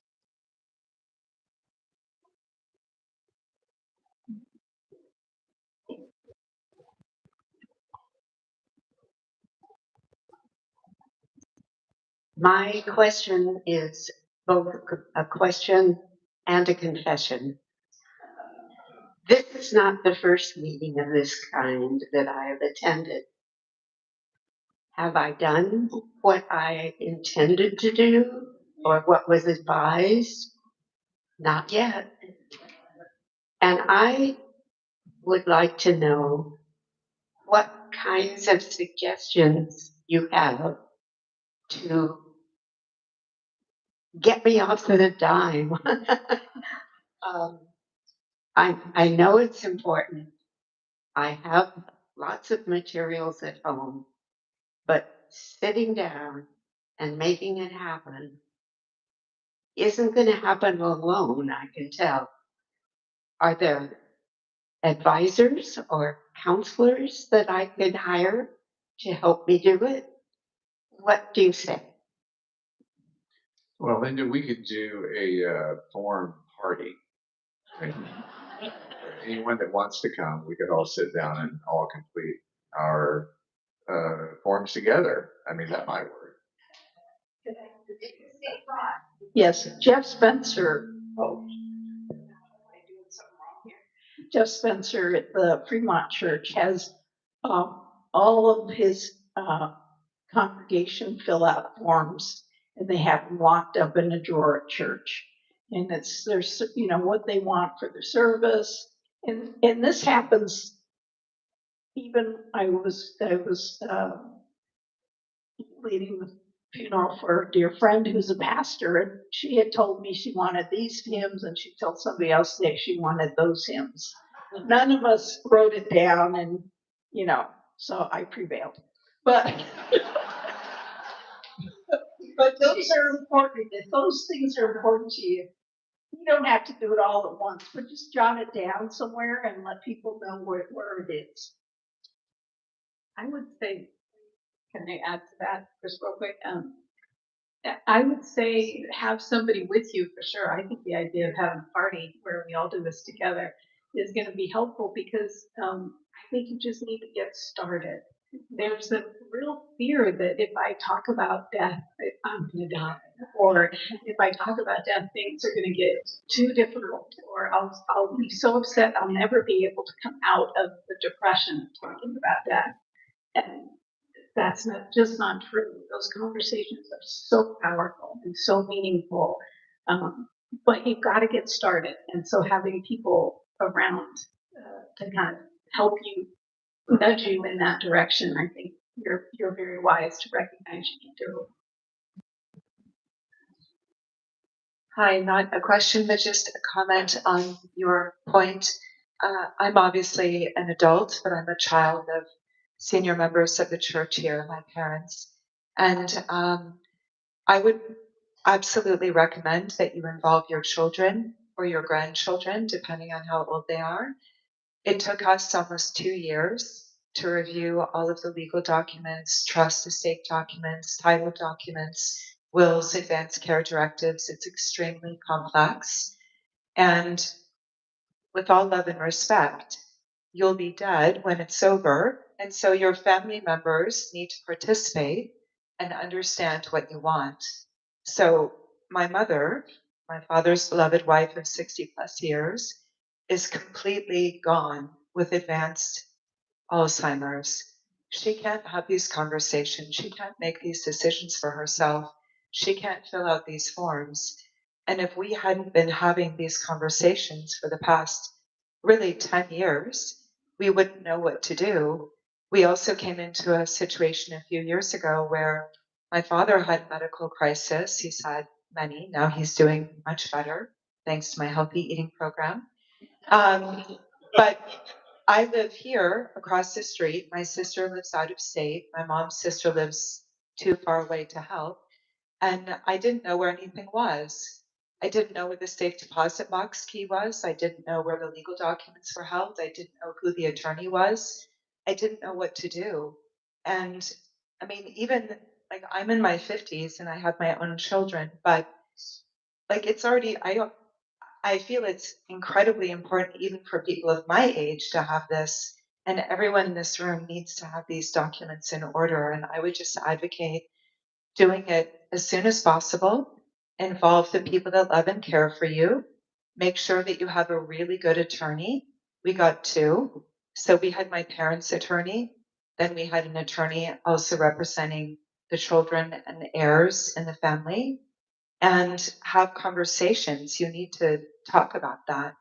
My question is both a question and a confession. This is not the first meeting of this kind that I have attended. Have I done what I intended to do or what was advised? Not yet. And I would like to know what kinds of suggestions you have to get me off of the dime. I know it's important. I have lots of materials at home, but sitting down and making it happen isn't going to happen alone, I can tell. Are there advisors or counselors that I could hire to help me do it? What do you say? Well, Linda, we could do a form party. And anyone that wants to come, we could all sit down and all complete our forms together. I mean, that might work. Yes, Jeff Spencer. Oh, am I doing something wrong here? Jeff Spencer at the Fremont Church has all of his congregation fill out forms, and they have them locked up in a drawer at church. And there's what they want for the service, and this happens. Even I was leading the funeral for a dear friend who's a pastor, and she had told me she wanted these hymns, and she told somebody else that she wanted those hymns. None of us wrote it down, and so I prevailed. But but those are important. If those things are important to you, you don't have to do it all at once, but just jot it down somewhere and let people know where it is. I would say, can I add to that just real quick? I would say have somebody with you for sure. I think the idea of having a party where we all do this together is going to be helpful because I think you just need to get started. there's a real fear that if I talk about death, I'm going to die. Or if I talk about death, things are going to get too difficult. Or I'll be so upset I'll never be able to come out of the depression of talking about death. And that's just not true. Those conversations are so powerful and so meaningful. But you've got to get started. And so having people around to kind of help you, nudge you in that direction, I think you're very wise to recognize you need to. Hi, not a question, but just a comment on your point. I'm obviously an adult, but I'm a child of senior members of the church here, my parents. And I would absolutely recommend that you involve your children or your grandchildren, depending on how old they are. It took us almost 2 years to review all of the legal documents, trust estate documents, title documents, wills, advanced care directives. It's extremely complex. And with all love and respect, you'll be dead when it's over. And so your family members need to participate and understand what you want. So my mother, my father's beloved wife of 60 plus years, is completely gone with advanced Alzheimer's. She can't have these conversations. She can't make these decisions for herself. She can't fill out these forms. And if we hadn't been having these conversations for the past really 10 years, we wouldn't know what to do. We also came into a situation a few years ago where my father had a medical crisis. He's had many. Now he's doing much better thanks to my healthy eating program. But I live here across the street. My sister lives out of state. My mom's sister lives too far away to help. And I didn't know where anything was. I didn't know where the safe deposit box key was. I didn't know where the legal documents were held. I didn't know who the attorney was. I didn't know what to do. And I mean, even like I'm in my 50s and I have my own children, but like it's already, I feel it's incredibly important even for people of my age to have this. And everyone in this room needs to have these documents in order. And I would just advocate doing it as soon as possible. Involve the people that love and care for you. Make sure that you have a really good attorney. We got two. So we had my parents' attorney. Then we had an attorney also representing the children and heirs in the family. And have conversations. You need to talk about that.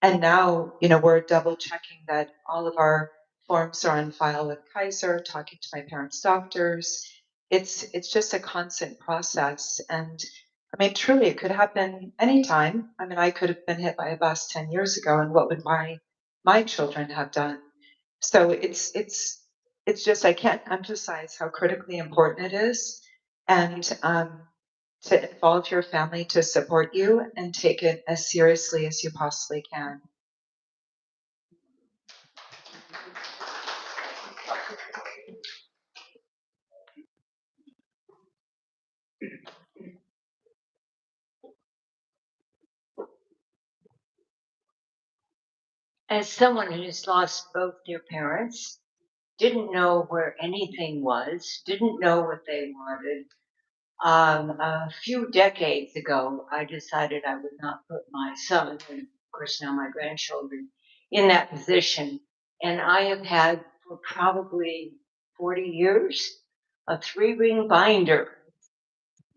And now, we're double checking that all of our forms are on file with Kaiser, talking to my parents' doctors. It's just a constant process. And I mean, truly, it could happen anytime. I mean, I could have been hit by a bus 10 years ago, and what would my children have done? So it's just I can't emphasize how critically important it is, and to involve your family to support you and take it as seriously as you possibly can. As someone who's lost both their parents, didn't know where anything was, didn't know what they wanted. A few decades ago, I decided I would not put my son, and of course now my grandchildren, in that position. And I have had for probably 40 years a 3-ring binder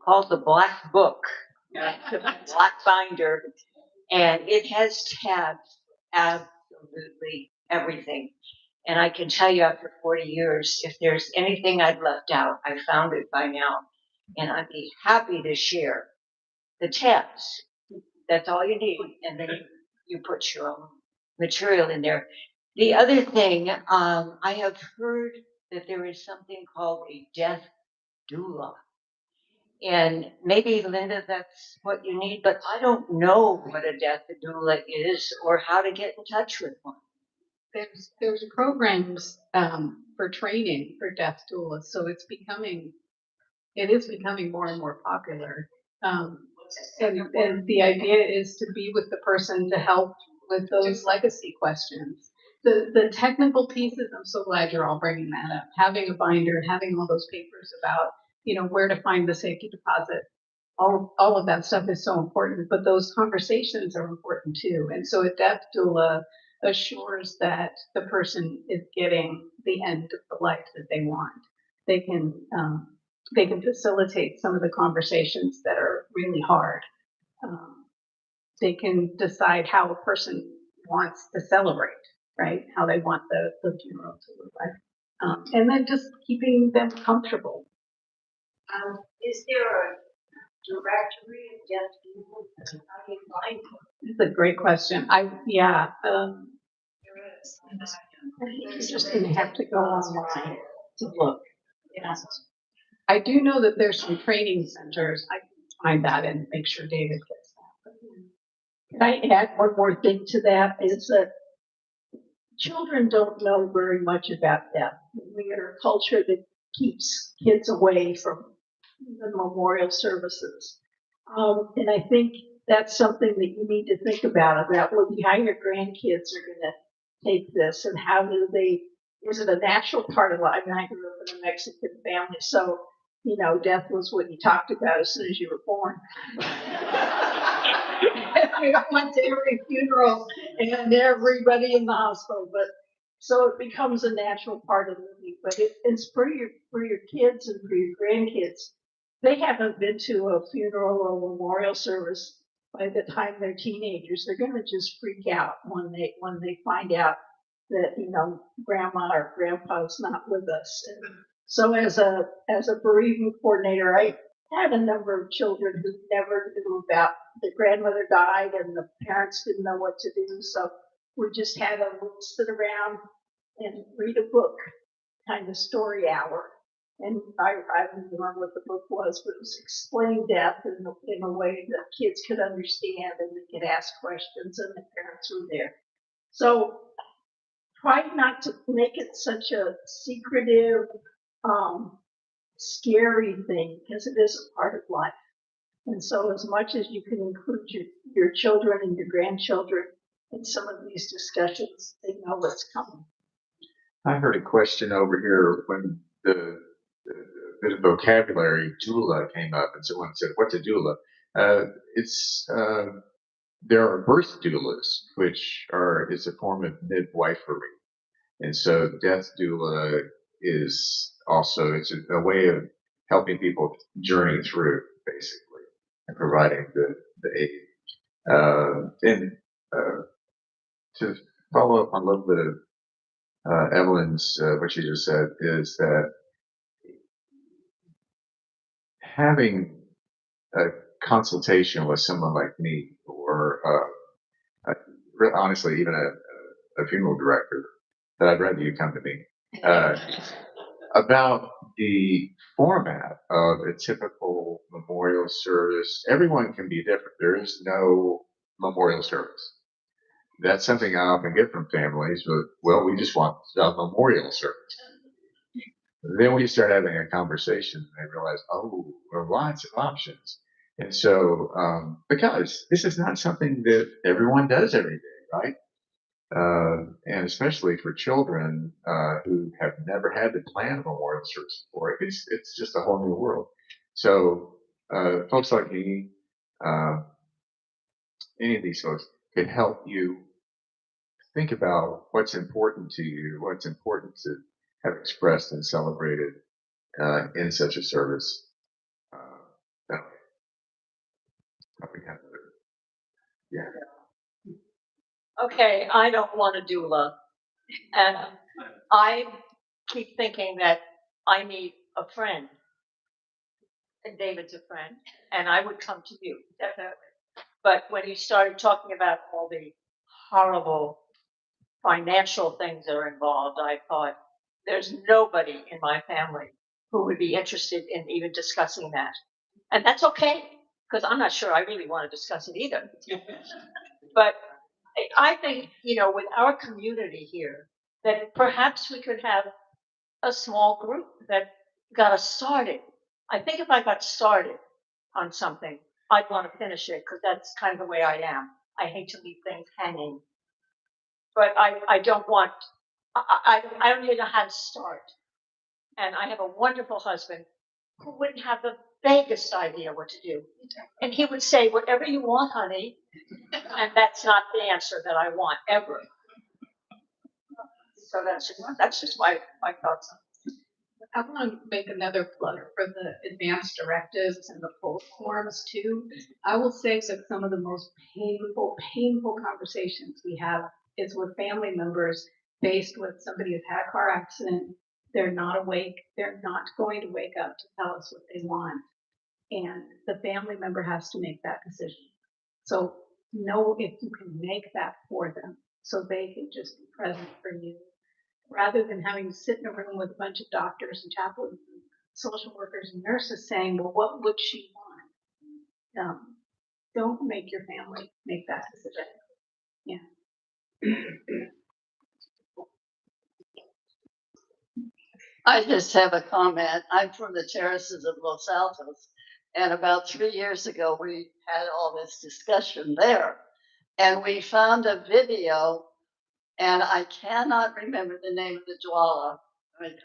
called the Black Book. Black binder, and it has tabs absolutely everything. And I can tell you after 40 years, if there's anything I'd left out, I found it by now. And I'd be happy to share the tabs. That's all you need. And then you put your own material in there. The other thing, I have heard that there is something called a death doula. And maybe, Linda, that's what you need, but I don't know what a death doula is or how to get in touch with one. There's programs for training for death doulas, so it is becoming more and more popular. And the idea is to be with the person to help with those legacy questions. The technical pieces, I'm so glad you're all bringing that up. Having a binder, having all those papers about, where to find the safety deposit, all of that stuff is so important, but those conversations are important too. And so a death doula assures that the person is getting the end of the life that they want. They can facilitate some of the conversations that are really hard. They can decide how a person wants to celebrate, right? How they want the funeral to look like. And then just keeping them comfortable. Is there a directory of death people? How do you find them? It's a great question. There is. I think you're just gonna have to go online to look. Yes. I do know that there's some training centers. I can find that and make sure David gets that. Can I add one more thing to that, is that children don't know very much about death. We are a culture that keeps kids away from the memorial services. And I think that's something that you need to think about how your grandkids are gonna take this and how is it a natural part of life? And I grew up in a Mexican family, so, death was what you talked about as soon as you were born. We went to every funeral and everybody in the hospital, but so it becomes a natural part of living. But it's for your kids and for your grandkids. They haven't been to a funeral or memorial service by the time they're teenagers. They're going to just freak out when they find out that grandma or grandpa's not with us. And so as a bereavement coordinator, I had a number of children who never knew about the grandmother died and the parents didn't know what to do. So we just had them sit around and read a book, kind of story hour. And I don't remember what the book was, but it was explaining death in a way that kids could understand and they could ask questions and the parents were there. So try not to make it such a secretive, scary thing, because it is a part of life. And so as much as you can include your children and your grandchildren in some of these discussions, they know what's coming. I heard a question over here when the bit of vocabulary doula came up, and someone said, "What's a doula?" There are birth doulas, which is a form of midwifery, and so death doula is also it's a way of helping people journey through, basically, and providing the aid. And to follow up on a little bit of Evelyn's what she just said is that having a consultation with someone like me, or honestly, even a funeral director, that I'd rather you come to me, about the format of a typical memorial service. Everyone can be different. There is no memorial service. That's something I often get from families, but, well, we just want a memorial service. Then we start having a conversation and they realize, oh, there are lots of options. And so, because this is not something that everyone does every day, right? And especially for children who have never had to plan a memorial service before, it's just a whole new world. So, folks like me, any of these folks can help you think about what's important to you, what's important to have expressed and celebrated in such a service. That probably kind of, yeah. Okay, I don't want a doula. And I keep thinking that I need a friend. And David's a friend. And I would come to you, definitely. But when you started talking about all the horrible financial things that are involved, I thought there's nobody in my family who would be interested in even discussing that. And that's okay, because I'm not sure I really want to discuss it either. But I think, with our community here, that perhaps we could have a small group that got us started. I think if I got started on something, I'd want to finish it, because that's kind of the way I am. I hate to leave things hanging. but I don't want, I don't even know how to start. And I have a wonderful husband who wouldn't have the vaguest idea what to do. And he would say, whatever you want, honey. And that's not the answer that I want ever. So that's just my thoughts on it. I want to make another plug for the advanced directives and the full forms too. I will say that some of the most painful conversations we have is with family members faced with somebody who's had a car accident. They're not awake. They're not going to wake up to tell us what they want. And the family member has to make that decision. So know if you can make that for them so they can just be present for you, rather than having to sit in a room with a bunch of doctors and chaplains and social workers and nurses saying, well, what would she want? Don't make your family make that decision. Yeah. I just have a comment. I'm from the terraces of Los Altos, and about 3 years ago, we had all this discussion there, and we found a video, and I cannot remember the name of the Dwala.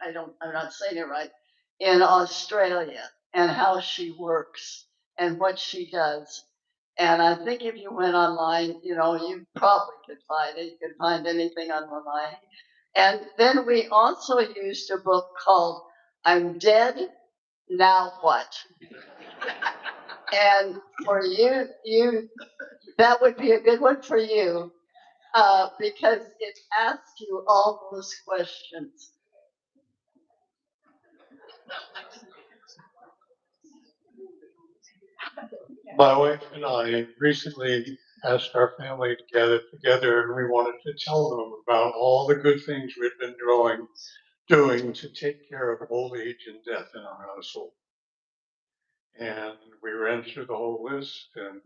I'm not saying it right, in Australia, and how she works and what she does. And I think if you went online, you probably could find it. You could find anything online. And then we also used a book called I'm Dead, Now What? And for you, that would be a good one for you, because it asks you all those questions. My wife and I recently asked our family to gather together, and we wanted to tell them about all the good things we've been doing to take care of old age and death in our household. And we ran through the whole list, and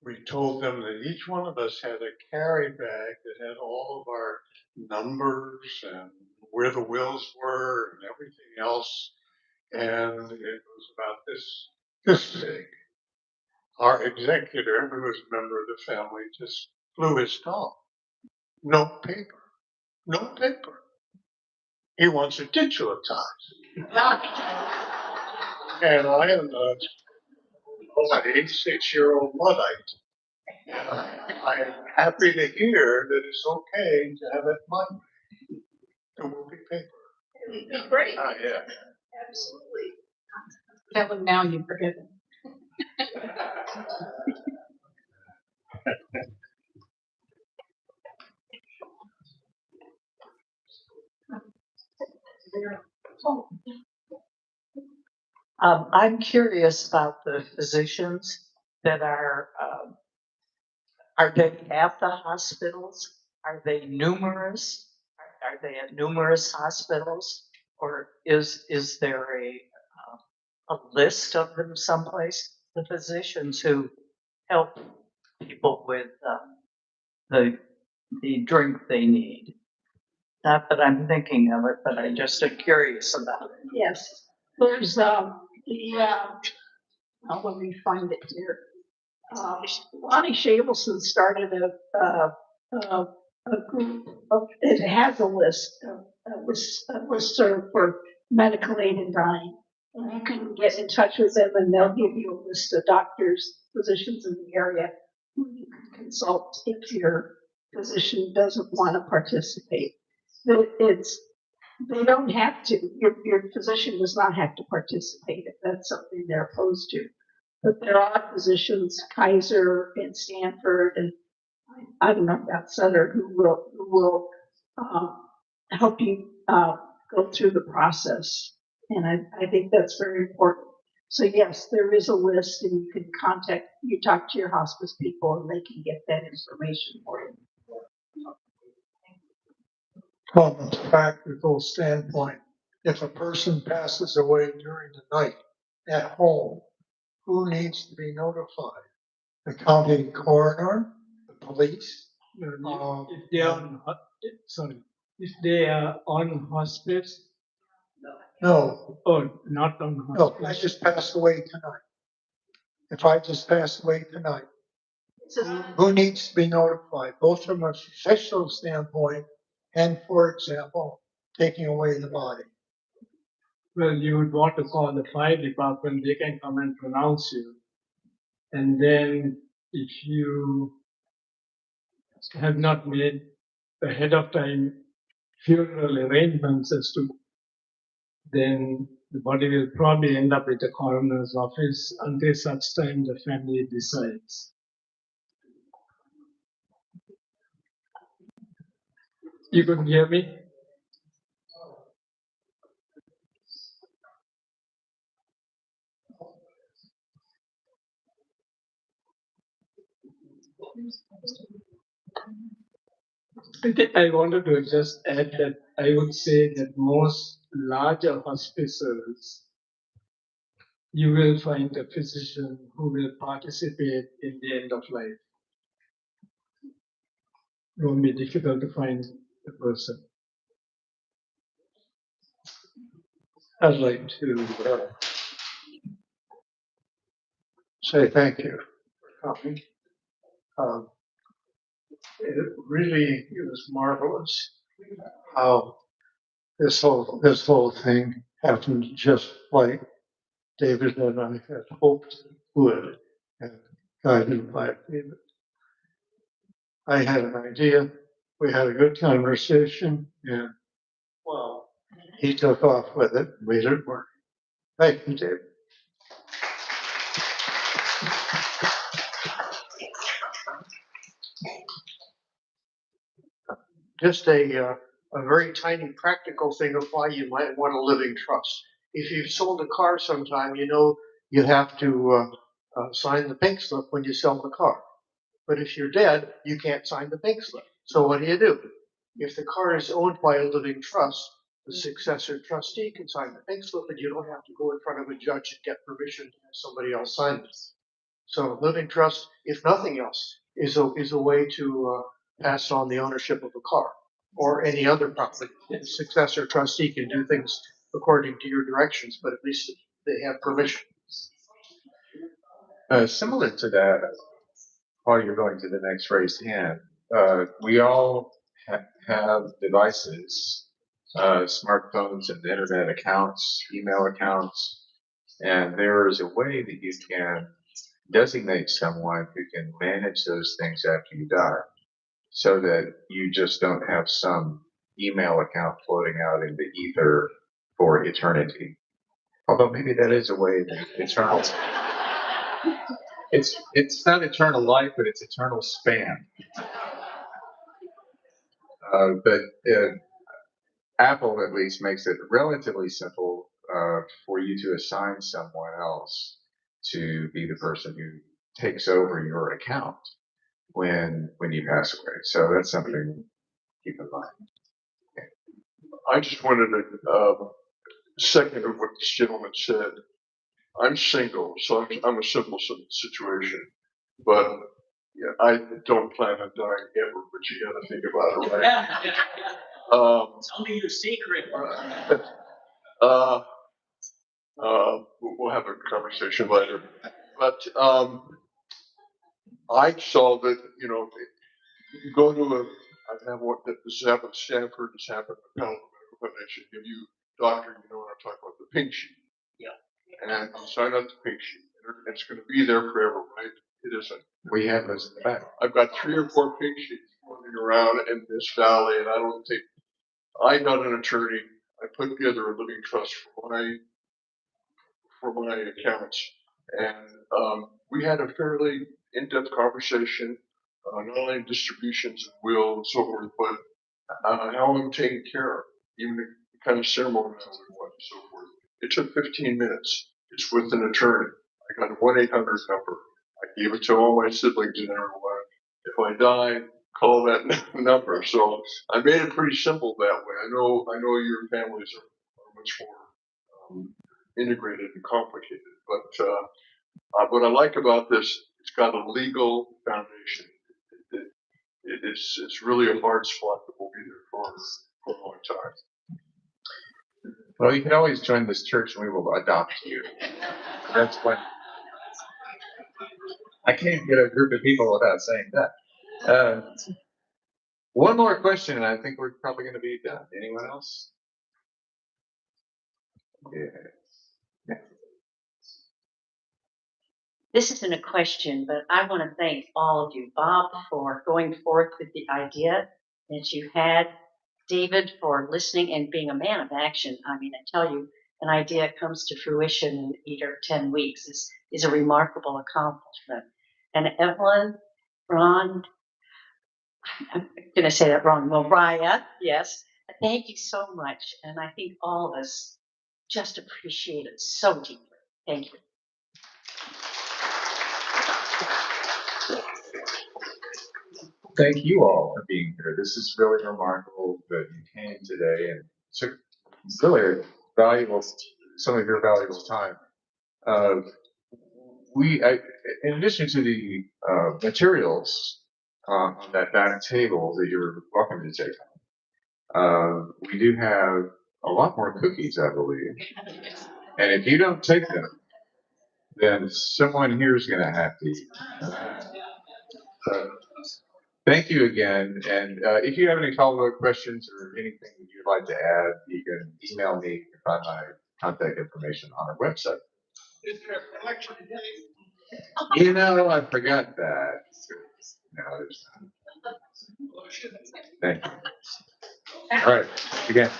we told them that each one of us had a carry bag that had all of our numbers and where the wills were and everything else. And it was about this big. Our executor, who was a member of the family, just flew his tongue. No paper. No paper. He wants it digitalized. And I am an 86-year-old Luddite. I am happy to hear that it's okay to have it Monday. There will be paper. It'd be great. Yeah. Absolutely. Tell them now you forgive them. I'm curious about the physicians that are they at the hospitals? Are they numerous? Are they at numerous hospitals? Or is there a list of them someplace? The physicians who help people with the drink they need. Not that I'm thinking of it, but I just am curious about it. Yes. There's let me find it here. Lonnie Shabelson started a group of, it has a list was served for medical aid in dying. And you can get in touch with them and they'll give you a list of doctors, physicians in the area who you can consult if your physician doesn't want to participate. They don't have to. Your physician does not have to participate if that's something they're opposed to. But there are physicians, Kaiser and Stanford, and I don't know about Sutter, who will help you go through the process. And I think that's very important. So yes, there is a list, and you can talk to your hospice people, and they can get that information for you. From a practical standpoint, if a person passes away during the night at home, who needs to be notified? The county coroner, the police? If they are if they are on hospice, No, or not on no, I hospice. just passed away tonight. If I just passed away tonight, Who needs to be notified, both from a successful standpoint and, for example, taking away the body? Well, you would want to call the fire department, they can come and pronounce you. And then if you have not made ahead of time funeral arrangements as to, then the body will probably end up at the coroner's office until such time the family decides. You couldn't hear me? I wanted to just add that I would say that most larger hospices, you will find a physician who will participate in the end of life. It won't be difficult to find a person. I'd like to Say thank you for coming. It really was marvelous how this whole thing happened just like David and I had hoped it would, and guided by David. I had an idea. We had a good conversation, and well, he took off with it, made it work. Thank you, David. Just a very tiny practical thing of why you might want a living trust. If you've sold a car sometime, you know you have to sign the pink slip when you sell the car. But if you're dead, you can't sign the pink slip. So what do? If the car is owned by a living trust, the successor trustee can sign the pink slip, and you don't have to go in front of a judge and get permission to have somebody else sign it. So living trust, if nothing else, is a way to pass on the ownership of a car or any other property. The successor trustee can do things according to your directions, but at least they have permission. Similar to that, while you're going to the next raised hand, we all have devices, smartphones and internet accounts, email accounts, and there is a way that you can designate someone who can manage those things after you die, so that you just don't have some email account floating out in the ether for eternity. Although maybe that is a way that eternal. It's not eternal life, but it's eternal span. But Apple at least makes it relatively simple for you to assign someone else to be the person who takes over your account when you pass away. So that's something to keep in mind. I just wanted to second of what this gentleman said. I'm single, so I'm a simple situation, but yeah, I don't plan on dying ever. But you got to think about it, right? Tell me your secret. We'll have a conversation later. But I saw that, you know, you go to I have what this happened at Stanford, this happened at Penn Medical Foundation. Give you, doctor, you know what I'm talking about, the pink sheet. Yeah. And you sign up the pink sheet. It's going to be there forever, right? It isn't. We have those in the back. I've got 3 or 4 pink sheets floating around in this valley, and I don't think I got an attorney. I put together a living trust for my accounts, and we had a fairly in-depth conversation, not only distributions of will and so forth, but how I'm taken care of, even the kind of ceremony I would want and so forth. It took 15 minutes. It's with an attorney. I got a 1-800 number. I gave it to all my siblings and everyone. If I die, call that number. So I made it pretty simple that way. I know your families are much more integrated and complicated, but what I like about this, it's got a legal foundation. It's really a hard spot that will be there for a long time. Well, you can always join this church and we will adopt you. That's when. I can't get a group of people without saying that. One more question, and I think we're probably going to be done. Anyone else? Yeah. This isn't a question, but I want to thank all of you, Bob, for going forth with the idea that you had, David, for listening and being a man of action. I mean, I tell you, an idea comes to fruition in 8 or 10 weeks is a remarkable accomplishment. And Evelyn, Ron, I'm going to say that wrong, Mariah, yes, thank you so much. And I think all of us just appreciate it so deeply. Thank you. Thank you all for being here. This is really remarkable that you came today and took really valuable, some of your valuable time. In addition to the materials on that back table that you're welcome to take home, we do have a lot more cookies, I believe. And if you don't take them, then someone here is going to have to eat. So, thank you again. And if you have any follow-up questions or anything that you'd like to add, you can email me. You can find my contact information on our website. Is there a collection day? You know, I forgot that. No, there's not. Thank you. All right, again.